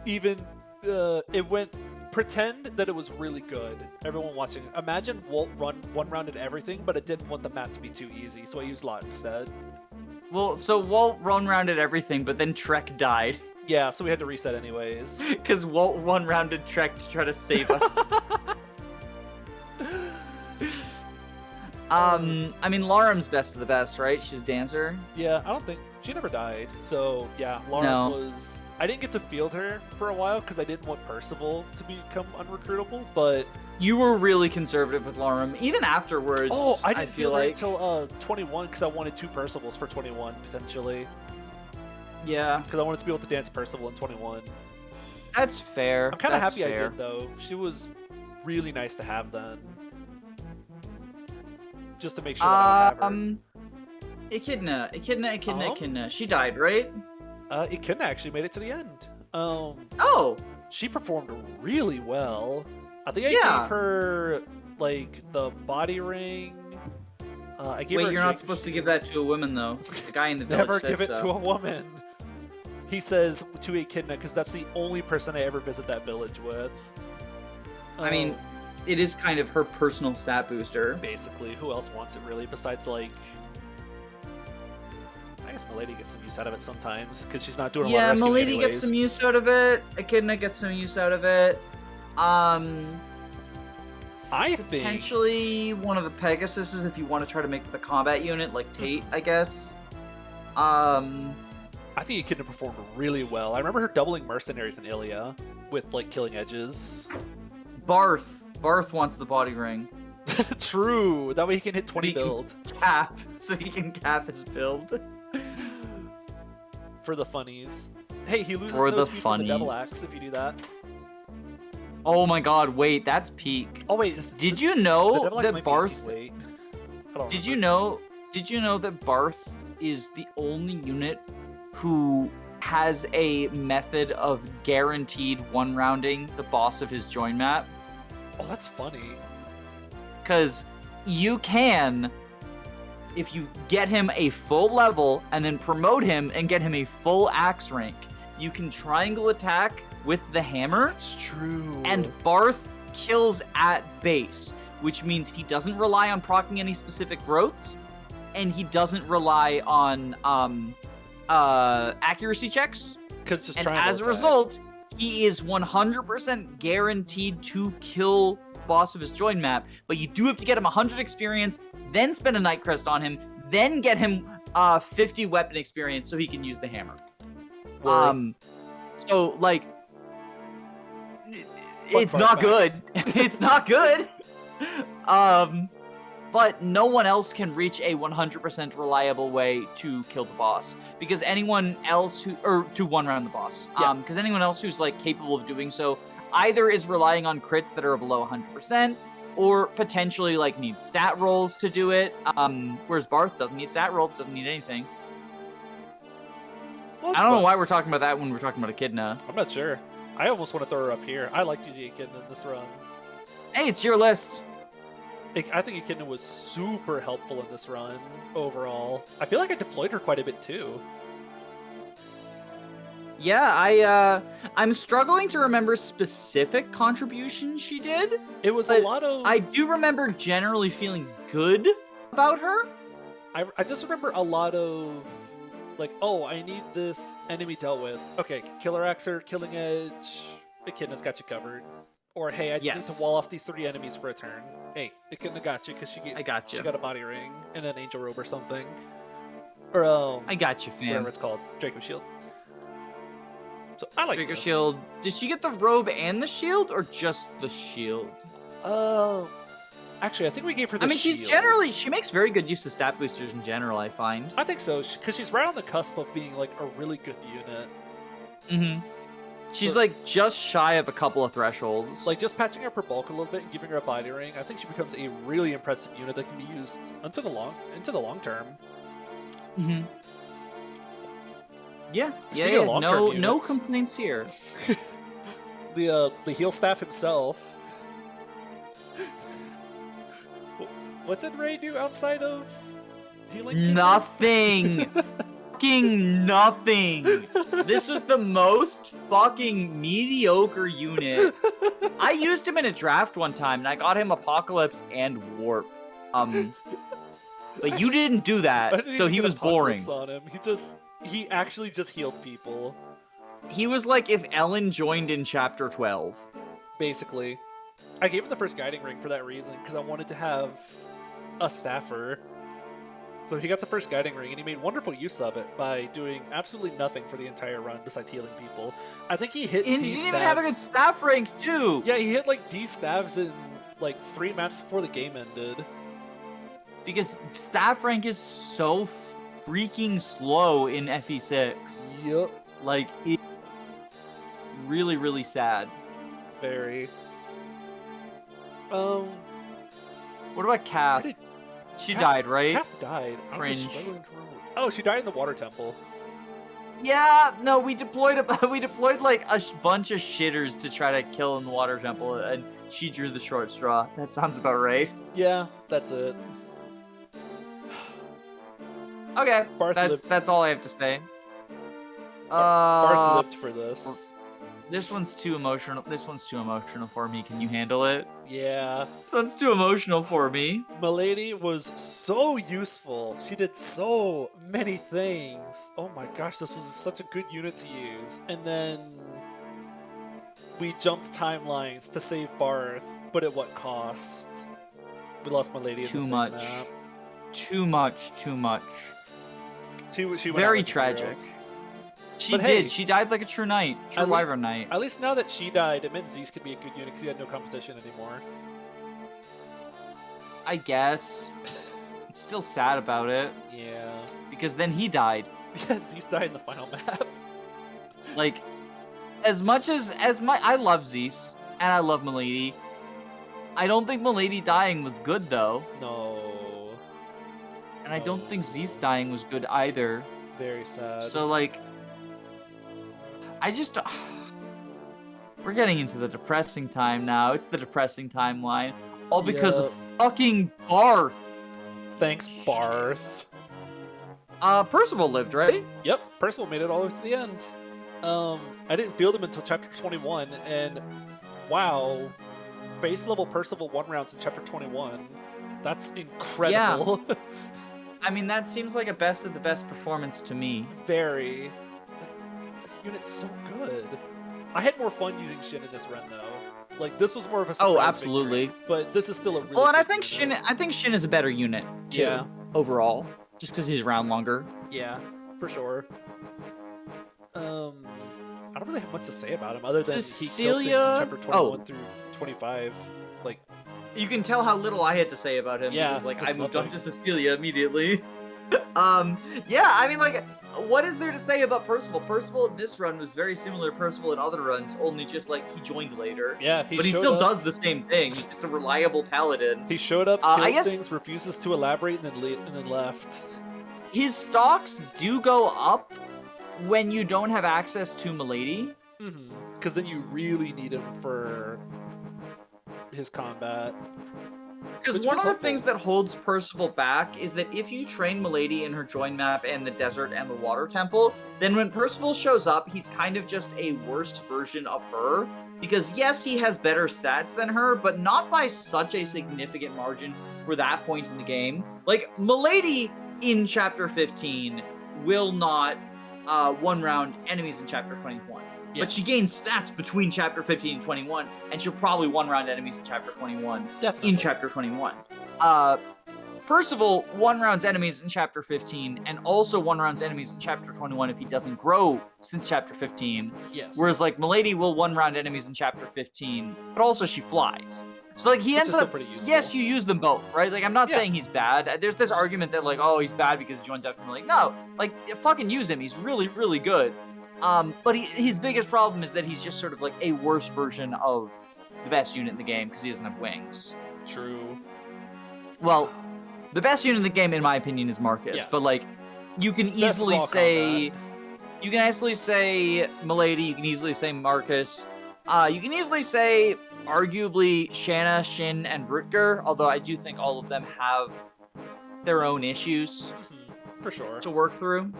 Even it went. Pretend that it was really good. Everyone watching. Imagine Wolt one-rounded everything, but it didn't want the map to be too easy, so I used Lot instead. Well, so Wolt one-rounded everything, but then Trek died. Yeah, so we had to reset anyways. Because Wolt one-rounded Trek to try to save us. I mean, Laram's best of the best, right? She's dancer. Yeah, I don't think she never died. So yeah, Lauren was. I didn't get to field her for a while because I didn't want Percival to become unrecruitable. But you were really conservative with Laram, even afterwards. Oh, I didn't feel field her like until 21 because I wanted 2 Percivals for 21 potentially. Yeah, because I wanted to be able to dance Percival in 21. That's fair. I'm kind of happy I did though. She was really nice to have then. Just to make sure that I would have her. Kidna. She died, right? Kidna actually made it to the end. Oh! She performed really well. I think I gave her, like, the body ring. I gave her Wait, you're not supposed to give that to a woman, though. The guy in the village Never says give it so. to a woman. He says to a Kidna, because that's the only person I ever visit that village with. I mean, it is kind of her personal stat booster. Basically, who else wants it really besides like? I guess Milady gets some use out of it sometimes because she's not doing a lot of rescuing Milady anyways. gets some use out of it. Echidna gets some use out of it. I think potentially one of the Pegasuses if you want to try to make the combat unit like Tate, I guess. I think Echidna performed really well. I remember her doubling mercenaries in Ilia with like killing edges. Barth wants the body ring. True. That way he can hit 20 build. So he can cap his build. For the funnies. Hey, he loses For no the speed from the devil funnies. axe if you do that. Oh my god, wait, that's peak. Oh wait, did you know that Barth? Did you know that Barth is the only unit who has a method of guaranteed one-rounding the boss of his join map? Oh, that's funny. Because you can, if you get him a full level and then promote him and get him a full axe rank, you can triangle attack with the hammer. That's true. And Barth kills at base, which means he doesn't rely on proccing any specific growths, and he doesn't rely on accuracy checks. Because and as a result, he is 100% guaranteed to kill boss of his join map, but you do have to get him 100 experience, then spend a Night Crest on him, then get him 50 weapon experience so he can use the hammer. So like it's not good. It's not good. But no one else can reach a 100% reliable way to kill the boss, because anyone else to one round the boss. Because anyone else who's like capable of doing so either is relying on crits that are below 100%, or potentially like needs stat rolls to do it. Whereas Barth doesn't need stat rolls, doesn't need anything. Well, I don't know why we're talking about that when we're talking about Echidna. I'm not sure. I almost want to throw her up here. I like using Echidna in this run. Hey, it's your list. I think Echidna was super helpful in this run overall. I feel like I deployed her quite a bit too. Yeah, I'm struggling to remember specific contributions she did. It was a But lot of. I do remember generally feeling good about her. I just remember a lot of, like, oh, I need this enemy dealt with. Okay, Killer Axer, Killing Edge, Echidna's got you covered. Or, hey, I just need to wall off these 3 enemies for a turn. Hey, Echidna got you because she got a body ring and an angel robe or something. Or, I got you, fam. whatever it's called, Draco Shield. So I like Draco this. Shield. Did she get the robe and the shield, or just the shield? Actually, I think we gave her the shield. She makes very good use of stat boosters in general, I find. I think so, because she's right on the cusp of being, like, a really good unit. Mm-hmm. She's, like, just shy of a couple of thresholds. Like, just patching up her bulk a little bit and giving her a body ring, I think she becomes a really impressive unit that can be used into the long term. Mm-hmm. Yeah, no complaints here. The heal staff himself. What did Ray do outside of healing? Nothing. Fucking nothing. This was the most fucking mediocre unit. I used him in a draft one time, and I got him Apocalypse and Warp. But you didn't do that, so he was boring. On him. He actually just healed people. He was like if Ellen joined in Chapter 12. Basically. I gave him the first guiding ring for that reason, because I wanted to have a staffer. So he got the first guiding ring, and he made wonderful use of it by doing absolutely nothing for the entire run besides healing people. I think he hit D stabs. He didn't even have a good staff rank, too! Yeah, he hit, like, D stabs in, like, 3 maps before the game ended. Because staff rank is so freaking slow in FE6. Yep. Like, it's really, really sad. Very. What about Kath? She died, right? Kath died. Cringe. Oh, she died in the water temple. Yeah, no, we deployed like a bunch of shitters to try to kill in the water temple, and she drew the short straw. That sounds about right. Yeah, that's it. Okay, that's all I have to say. Barth lived for this. This one's too emotional. This one's too emotional for me. Can you handle it? Yeah. This one's too emotional for me. Milady was so useful. She did so many things. Oh my gosh, this was such a good unit to use. And then we jumped timelines to save Barth, but at what cost? We lost Milady in the same map. Too much. She went very out tragic. She did. Hey, she died like a true knight. True wyvern knight. At least now that she died, it meant Zeus could be a good unit because he had no competition anymore. I guess. I'm still sad about it. Yeah. Because then he died. Yeah, Zeus died in the final map. Like, as much as I love Zeus and I love Milady, I don't think Milady dying was good though. No. And I don't think Zeus dying was good either. Very sad. So like, we're getting into the depressing time now. It's the depressing timeline. All because of fucking Barth. Thanks, Barth. Percival lived, right? Yep, Percival made it all the way to the end. I didn't field him until chapter 21, and wow, base level Percival 1 rounds in chapter 21. That's incredible. Yeah. I mean, that seems like a best of the best performance to me. Very. This unit's so good. I had more fun using Shin in this run though. Like this was more of a surprise absolutely. victory, but this is still a really and I think Shin is a better unit too. Overall, just because he's around longer. Yeah, for sure. I don't really have much to say about him other than he killed things in chapter 21 through 25. Like you can tell how little I had to say about him. Yeah, because, like I moved on to Cecilia immediately. Yeah, I mean, like, what is there to say about Percival? Percival in this run was very similar to Percival in other runs, only just, like, he joined later. Yeah, but he still does the same thing. He's just a reliable paladin. He showed up, killed things, refuses to elaborate, and then left. His stocks do go up when you don't have access to Milady. Because then you really need him for his combat. Because Which one was of the hopeful. things that holds Percival back is that if you train Milady in her join map and the desert and the water temple, then when Percival shows up, he's kind of just a worse version of her. Because yes, he has better stats than her, but not by such a significant margin for that point in the game. Like, Milady in Chapter 15 will not one-round enemies in Chapter 21. Yeah. But she gains stats between Chapter 15 and 21, and she'll probably one-round enemies in Chapter 21. Definitely. In Chapter 21. Percival one-rounds enemies in Chapter 15, and also one-rounds enemies in Chapter 21 if he doesn't grow since Chapter 15. Yes. Whereas, like, Milady will one-round enemies in Chapter 15, but also she flies. So, like, he Which ends is still up... pretty useful. Yes, you use them both, right? Like, I'm not Yeah. saying he's bad. There's this argument that, like, oh, he's bad because he joins up. I'm like, no. Like, fucking use him. He's really, really good. But his biggest problem is that he's just sort of, like, a worse version of the best unit in the game because he doesn't have wings. True. Well, the best unit in the game, in my opinion, is Marcus. Yeah. But, like, you can Best easily raw say... combat. You can easily say Milady, you can easily say Marcus. You can easily say, arguably, Shanna, Shin, and Rutger, although I do think all of them have their own issues For sure. to work through.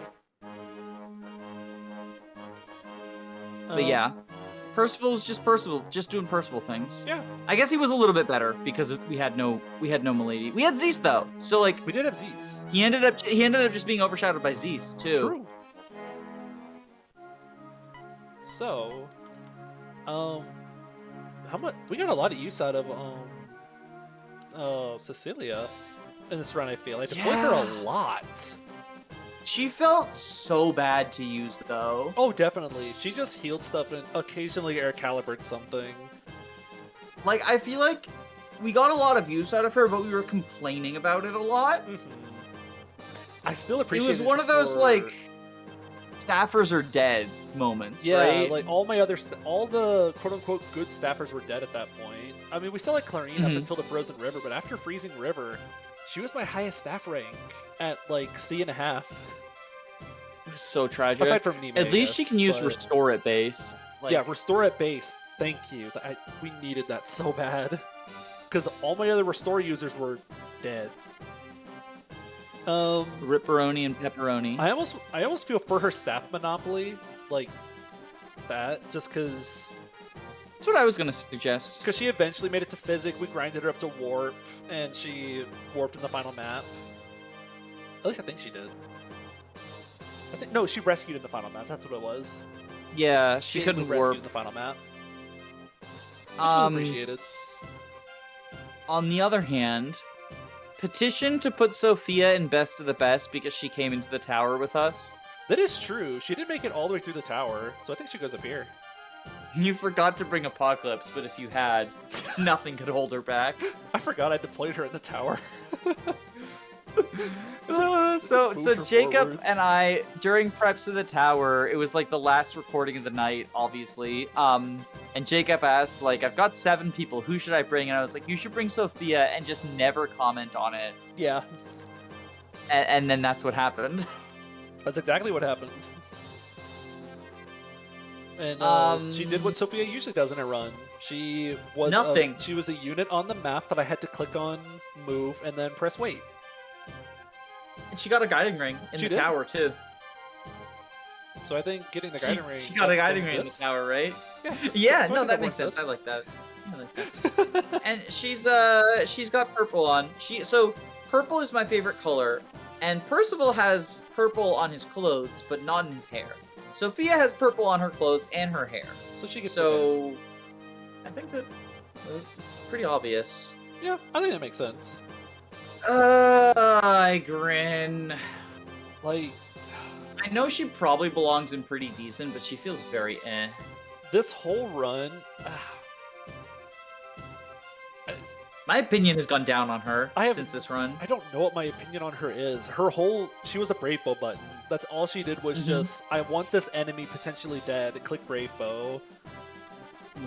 But yeah, Percival's just Percival, just doing Percival things. Yeah. I guess he was a little bit better because we had no Milady. We had Zeus though, so like We did have Zeus. he ended up just being overshadowed by Zeus too. True. So, how much we got a lot of use out of Cecilia in this run. I feel I deployed her a lot. She felt so bad to use though. Oh, definitely. She just healed stuff and occasionally air calibered something. Like I feel like we got a lot of use out of her, but we were complaining about it a lot. I still It appreciate was one of those for- like staffers are dead moments, Yeah, right? like all the quote unquote good staffers were dead at that point. I mean, we still had Clarine up until the Frozen River, but after Freezing River, she was my highest staff rank at like C.5. It was so tragic. Aside from Nime, At least she can use but- restore at base. Like, Yeah, restore at base. Thank you. We needed that so bad. Because all my other restore users were dead. Ripperoni and Pepperoni. I almost feel for her staff monopoly, like that, just because That's what I was gonna suggest. she eventually made it to Physic. We grinded her up to Warp, and she warped in the final map. At least I think she did. No, she rescued in the final map. That's what it was. Yeah, she Tate couldn't rescued warp. in the final map. Which was appreciated. On the other hand, petition to put Sophia in best of the best because she came into the tower with us. That is true. She did make it all the way through the tower, so I think she goes up here. You forgot to bring Apocalypse, but if you had, nothing could hold her back. I forgot I deployed her in the tower. So moved her Jacob forwards. and I, during preps of the tower, it was like the last recording of the night, obviously. And Jacob asked, like, I've got 7 people, who should I bring? And I was like, you should bring Sophia and just never comment on it. Yeah, And then that's what happened. that's exactly what happened. And she did what Sophia usually does in a run. She was Nothing. She was a unit on the map that I had to click on, move, and then press wait. And she got a guiding ring in She the did. tower, too. So I think getting the guiding ring. She got a guiding ring in the exists. tower, right? Yeah. Yeah, So I no, think that works makes sense. this. I like that. And she's got purple on. So purple is my favorite color, and Percival has purple on his clothes, but not in his hair. Sophia has purple on her clothes and her hair. So she gets. So I think that it's pretty obvious. Yeah, I think that makes sense. I grin. Like I know she probably belongs in pretty decent, but she feels very eh. this whole run. My opinion has gone down on her I have- since this run. I don't know what my opinion on her is. She was a Brave Bow button. That's all she did was just, I want this enemy potentially dead. Click Brave Bow.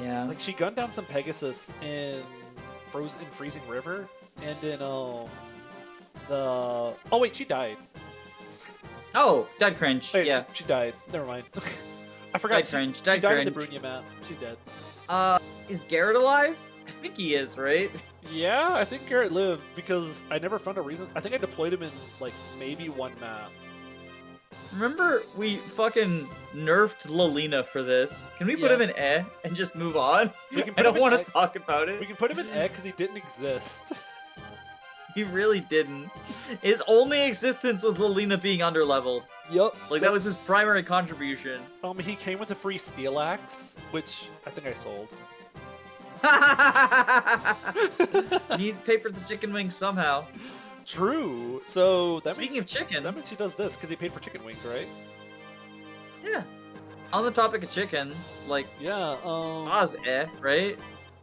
Yeah. Like she gunned down some Pegasus in Freezing River, and in oh wait, she died. Oh, dead cringe. Wait, Yeah. she died. Never mind. I forgot. Died She cringe. died Died in the cringe. Brunia map. She's dead. Is Garrett alive? I think he is, right? Yeah, I think Garrett lived because I never found a reason. I think I deployed him in like maybe one map. Remember, we fucking nerfed Lolina for this. Can we put him in E and just move on? We can I put don't him in want E. to talk about it. We can put him in E because he didn't exist. He really didn't. His only existence was Lolina being underleveled. Yup. Like, that was his primary contribution. He came with a free steel axe, which I think I sold. You need to pay for the chicken wings somehow. True. So that Speaking means, of chicken, that means he does this because he paid for chicken wings, right? yeah. On the topic of chicken, like, Yeah. Oz, right?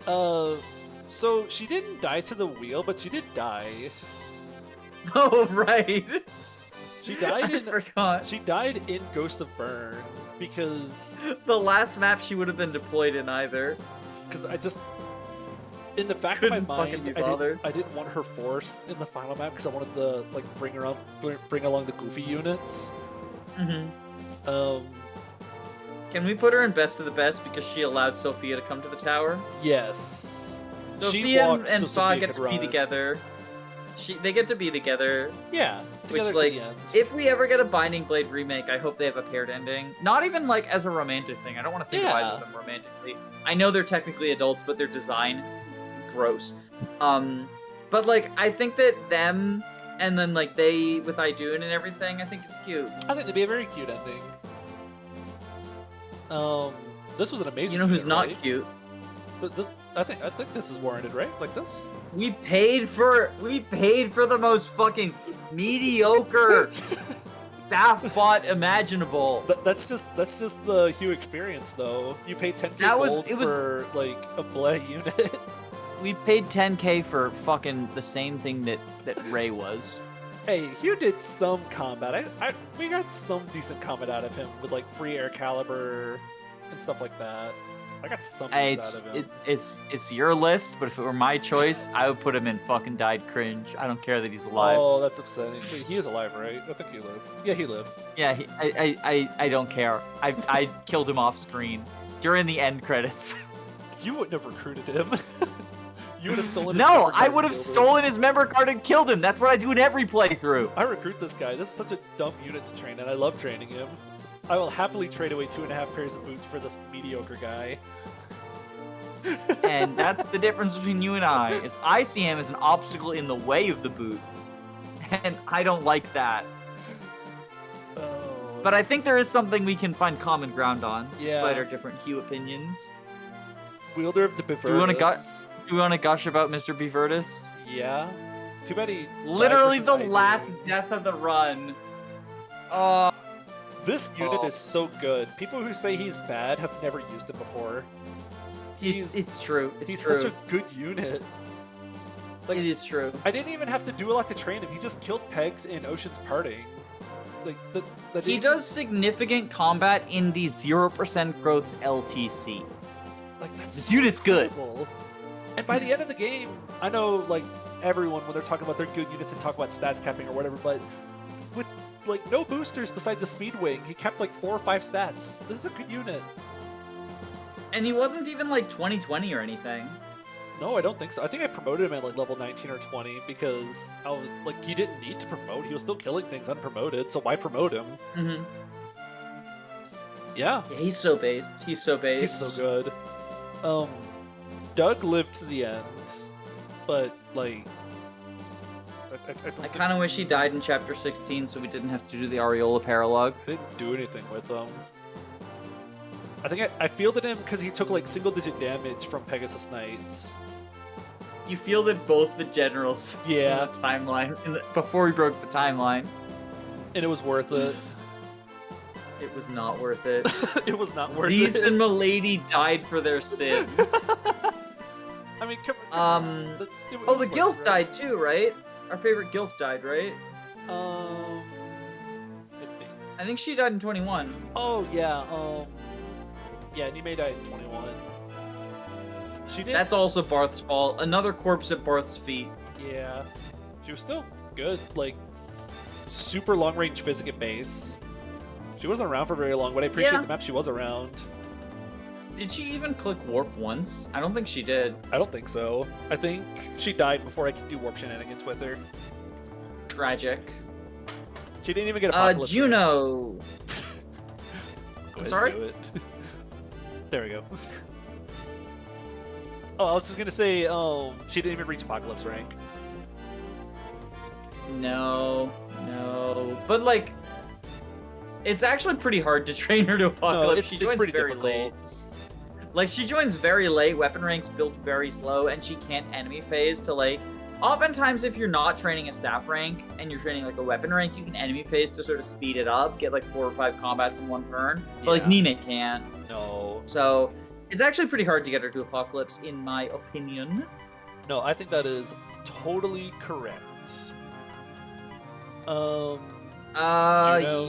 So she didn't die to the wheel, but she did die. Oh, right. She died I in. forgot. She died in Ghost of Burn because The last map she would have been deployed in either. I just in the back Couldn't of my fucking mind be bothered. I didn't want her forced in the final map because I wanted to like bring along the goofy units. Mm-hmm. Can we put her in best of the best because she allowed Sophia to come to the tower? Yes. She Sophia walked and so Fa Sophia get could to be run. together. They get to be together. Yeah, together Which, like, to the end. If we ever get a Binding Blade remake, I hope they have a paired ending. Not even like as a romantic thing. I don't want to think of either of them romantically. I know they're technically adults, but their design, gross. But like I think that them and then like they with Idun and everything, I think it's cute. I think it'd be a very cute ending. This was an amazing. You know who's unit, not right? cute? I think this is warranted, right? Like this. We paid for the most fucking mediocre staff bot imaginable. That's just the Hue experience, though. You pay 10k gold for like a Bleh unit. We paid 10k for fucking the same thing that Ray was. Hey, Hugh did some combat. We got some decent combat out of him with like free air caliber and stuff like that. I got some use out of him. It's your list, but if it were my choice, I would put him in fucking died cringe. I don't care that he's alive. Oh, that's upsetting. Wait, he is alive, right? I think he lived. Yeah, he lived. Yeah, I don't care. I killed him off screen during the end credits. You wouldn't have recruited him. You would have stolen his No, member card I and would have killed him. stolen his member card and killed him. That's what I do in every playthrough. I recruit this guy. This is such a dumb unit to train, and I love training him. I will happily trade away 2.5 pairs of boots for this mediocre guy. And that's the difference between you and I, is I see him as an obstacle in the way of the boots. And I don't like that. Oh. But I think there is something we can find common ground on, Yeah. despite our different Hue opinions. Wielder of the Biverdus. Do we want to gush about Mr. Biverdus? Yeah. Too bad he died Literally versus the Idun. last death of the run. This unit is so good. People who say he's bad have never used it before. It's true. He's such a good unit. Like, it is true. I didn't even have to do a lot to train him. He just killed pegs in Ocean's Parting. Like He does significant combat in the 0% growths LTC. Like that's This unit's good. incredible. And by the end of the game, I know like everyone when they're talking about their good units and talk about stats capping or whatever, but with like no boosters besides a speed wing, he kept like 4 or 5 stats. This is a good unit. And he wasn't even like 2020 or anything. No, I don't think so. I think I promoted him at like level 19 or 20 because I was like he didn't need to promote. He was still killing things unpromoted, so why promote him? Mm-hmm. Yeah. Yeah, he's so based. He's so based. He's so good. Doug lived to the end, but like I kind of wish he died in chapter 16 so we didn't have to do the Areola paralogue. didn't do anything with him. I think I fielded him because he took like single-digit damage from Pegasus Knights. You fielded both the generals Yeah. in the timeline before we broke the timeline. And it was worth it. It was not worth it. It was not worth Zeus it. and Milady died for their sins. I mean, come Oh, the Gilf died too, right? Our favorite Gilf died, right? 15. I think she died in 21. Oh yeah. Yeah, Nime died in 21. She did. That's also Barth's fault. Another corpse at Barth's feet. Yeah. She was still good. Like super long range physic at base. She wasn't around for very long, but I appreciate Yeah. the map she was around. Did she even click warp once? I don't think she did. I don't think so. I think she died before I could do warp shenanigans with her. Tragic. She didn't even get apocalypse. Juno. Go I'm ahead sorry? and do it. There we go. Oh, I was just gonna say, she didn't even reach apocalypse rank. No. But like, it's actually pretty hard to train her to apocalypse. No, She it's joins pretty very difficult. late. Like, she joins very late, weapon ranks built very slow, and she can't enemy phase to, like... Oftentimes, if you're not training a staff rank, and you're training, like, a weapon rank, you can enemy phase to sort of speed it up, get, like, 4 or 5 combats in one turn. But, like, Yeah. Nime can't. No. So, it's actually pretty hard to get her to Apocalypse, in my opinion. No, I think that is totally correct. Juno?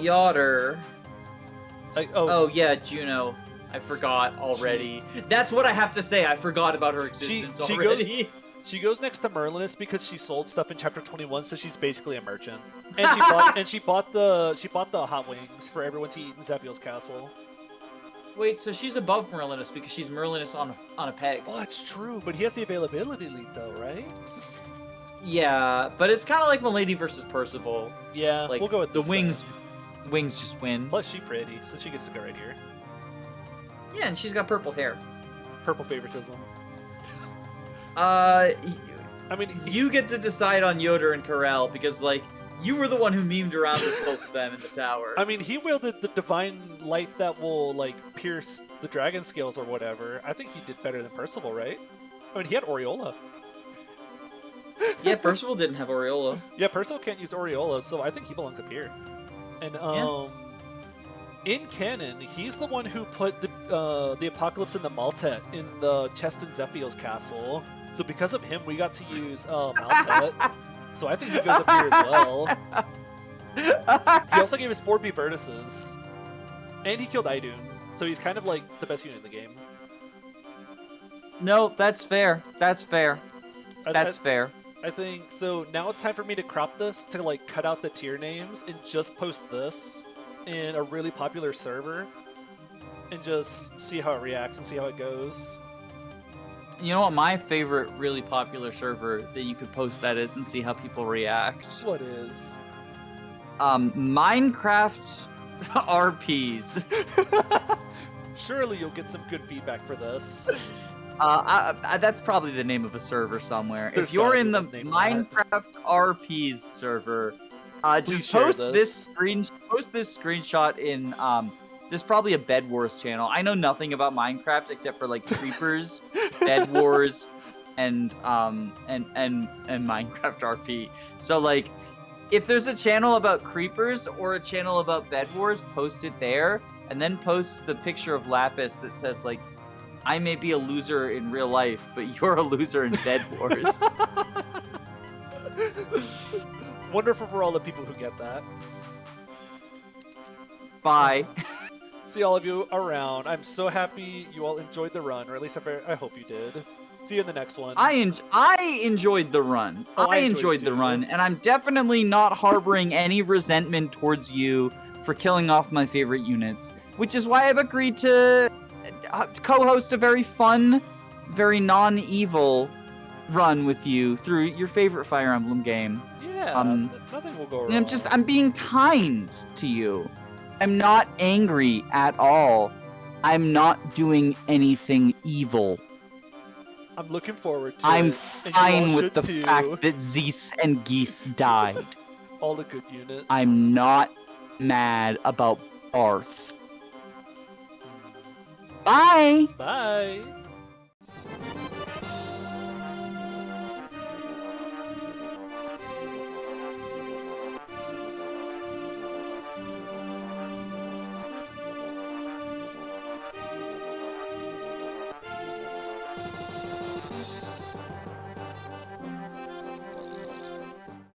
Yoder. Oh, Yeah, Juno. I forgot already. That's what I have to say. I forgot about her existence she already. she goes next to merlinus because she sold stuff in chapter 21, so she's basically a merchant. And she bought the hot wings for everyone to eat in Zephiel's castle. Wait, so she's above Merlinus because she's Merlinus on a peg. Oh, that's true, but he has the availability lead though, right? Yeah, but it's kind of like Milady versus Percival. Yeah, Like, we'll go with the this wings. then. Wings just win. Plus, she's pretty, so she gets to go right here. Yeah, and she's got purple hair. Purple favoritism. I mean, you get to decide on Yoder and Corel because, like, you were the one who memed around with both of them in the tower. I mean, he wielded the divine light that will, like, pierce the dragon scales or whatever. I think he did better than Percival, right? I mean, he had Aureola. Yeah, Percival didn't have Aureola. Yeah, Percival can't use Aureola, so I think he belongs up here. And, in canon, he's the one who put the Apocalypse in the Maltet in the chest in Zephiel's castle. So because of him, we got to use Maltet. So I think he goes up here as well. He also gave us 4 Vivernuses. And he killed Idun. So he's kind of like the best unit in the game. No, that's fair. That's fair. That's fair. I think, so now it's time for me to crop this to like cut out the tier names and just post this in a really popular server and just see how it reacts and see how it goes. You know what my favorite really popular server that you could post that is and see how people react? What is? Minecraft RPs. Surely you'll get some good feedback for this. That's probably the name of a server somewhere. There's if you're gotta in be the a name for Minecraft RPs server, Please just share post this. post this screenshot in there's probably a Bed Wars channel. I know nothing about Minecraft except for like creepers, Bed Wars, and Minecraft RP. So like, if there's a channel about creepers or a channel about Bed Wars, post it there, and then post the picture of Lapis that says like, I may be a loser in real life, but you're a loser in Bed Wars. Wonderful for all the people who get that. Bye. See all of you around. I'm so happy you all enjoyed the run, or at least I hope you did. See you in the next one. I enjoyed the run. Oh, I I enjoyed enjoyed it the too. run, and I'm definitely not harboring any resentment towards you for killing off my favorite units, which is why I've agreed to co-host a very fun, very non-evil run with you through your favorite Fire Emblem game. Yeah, nothing will go wrong. And I'm being kind to you. I'm not angry at all. I'm not doing anything evil. I'm looking forward to I'm it. and you all fine with should the too. fact that Zeus and Geese died. All the good units. I'm not mad about Barth. Bye! Bye.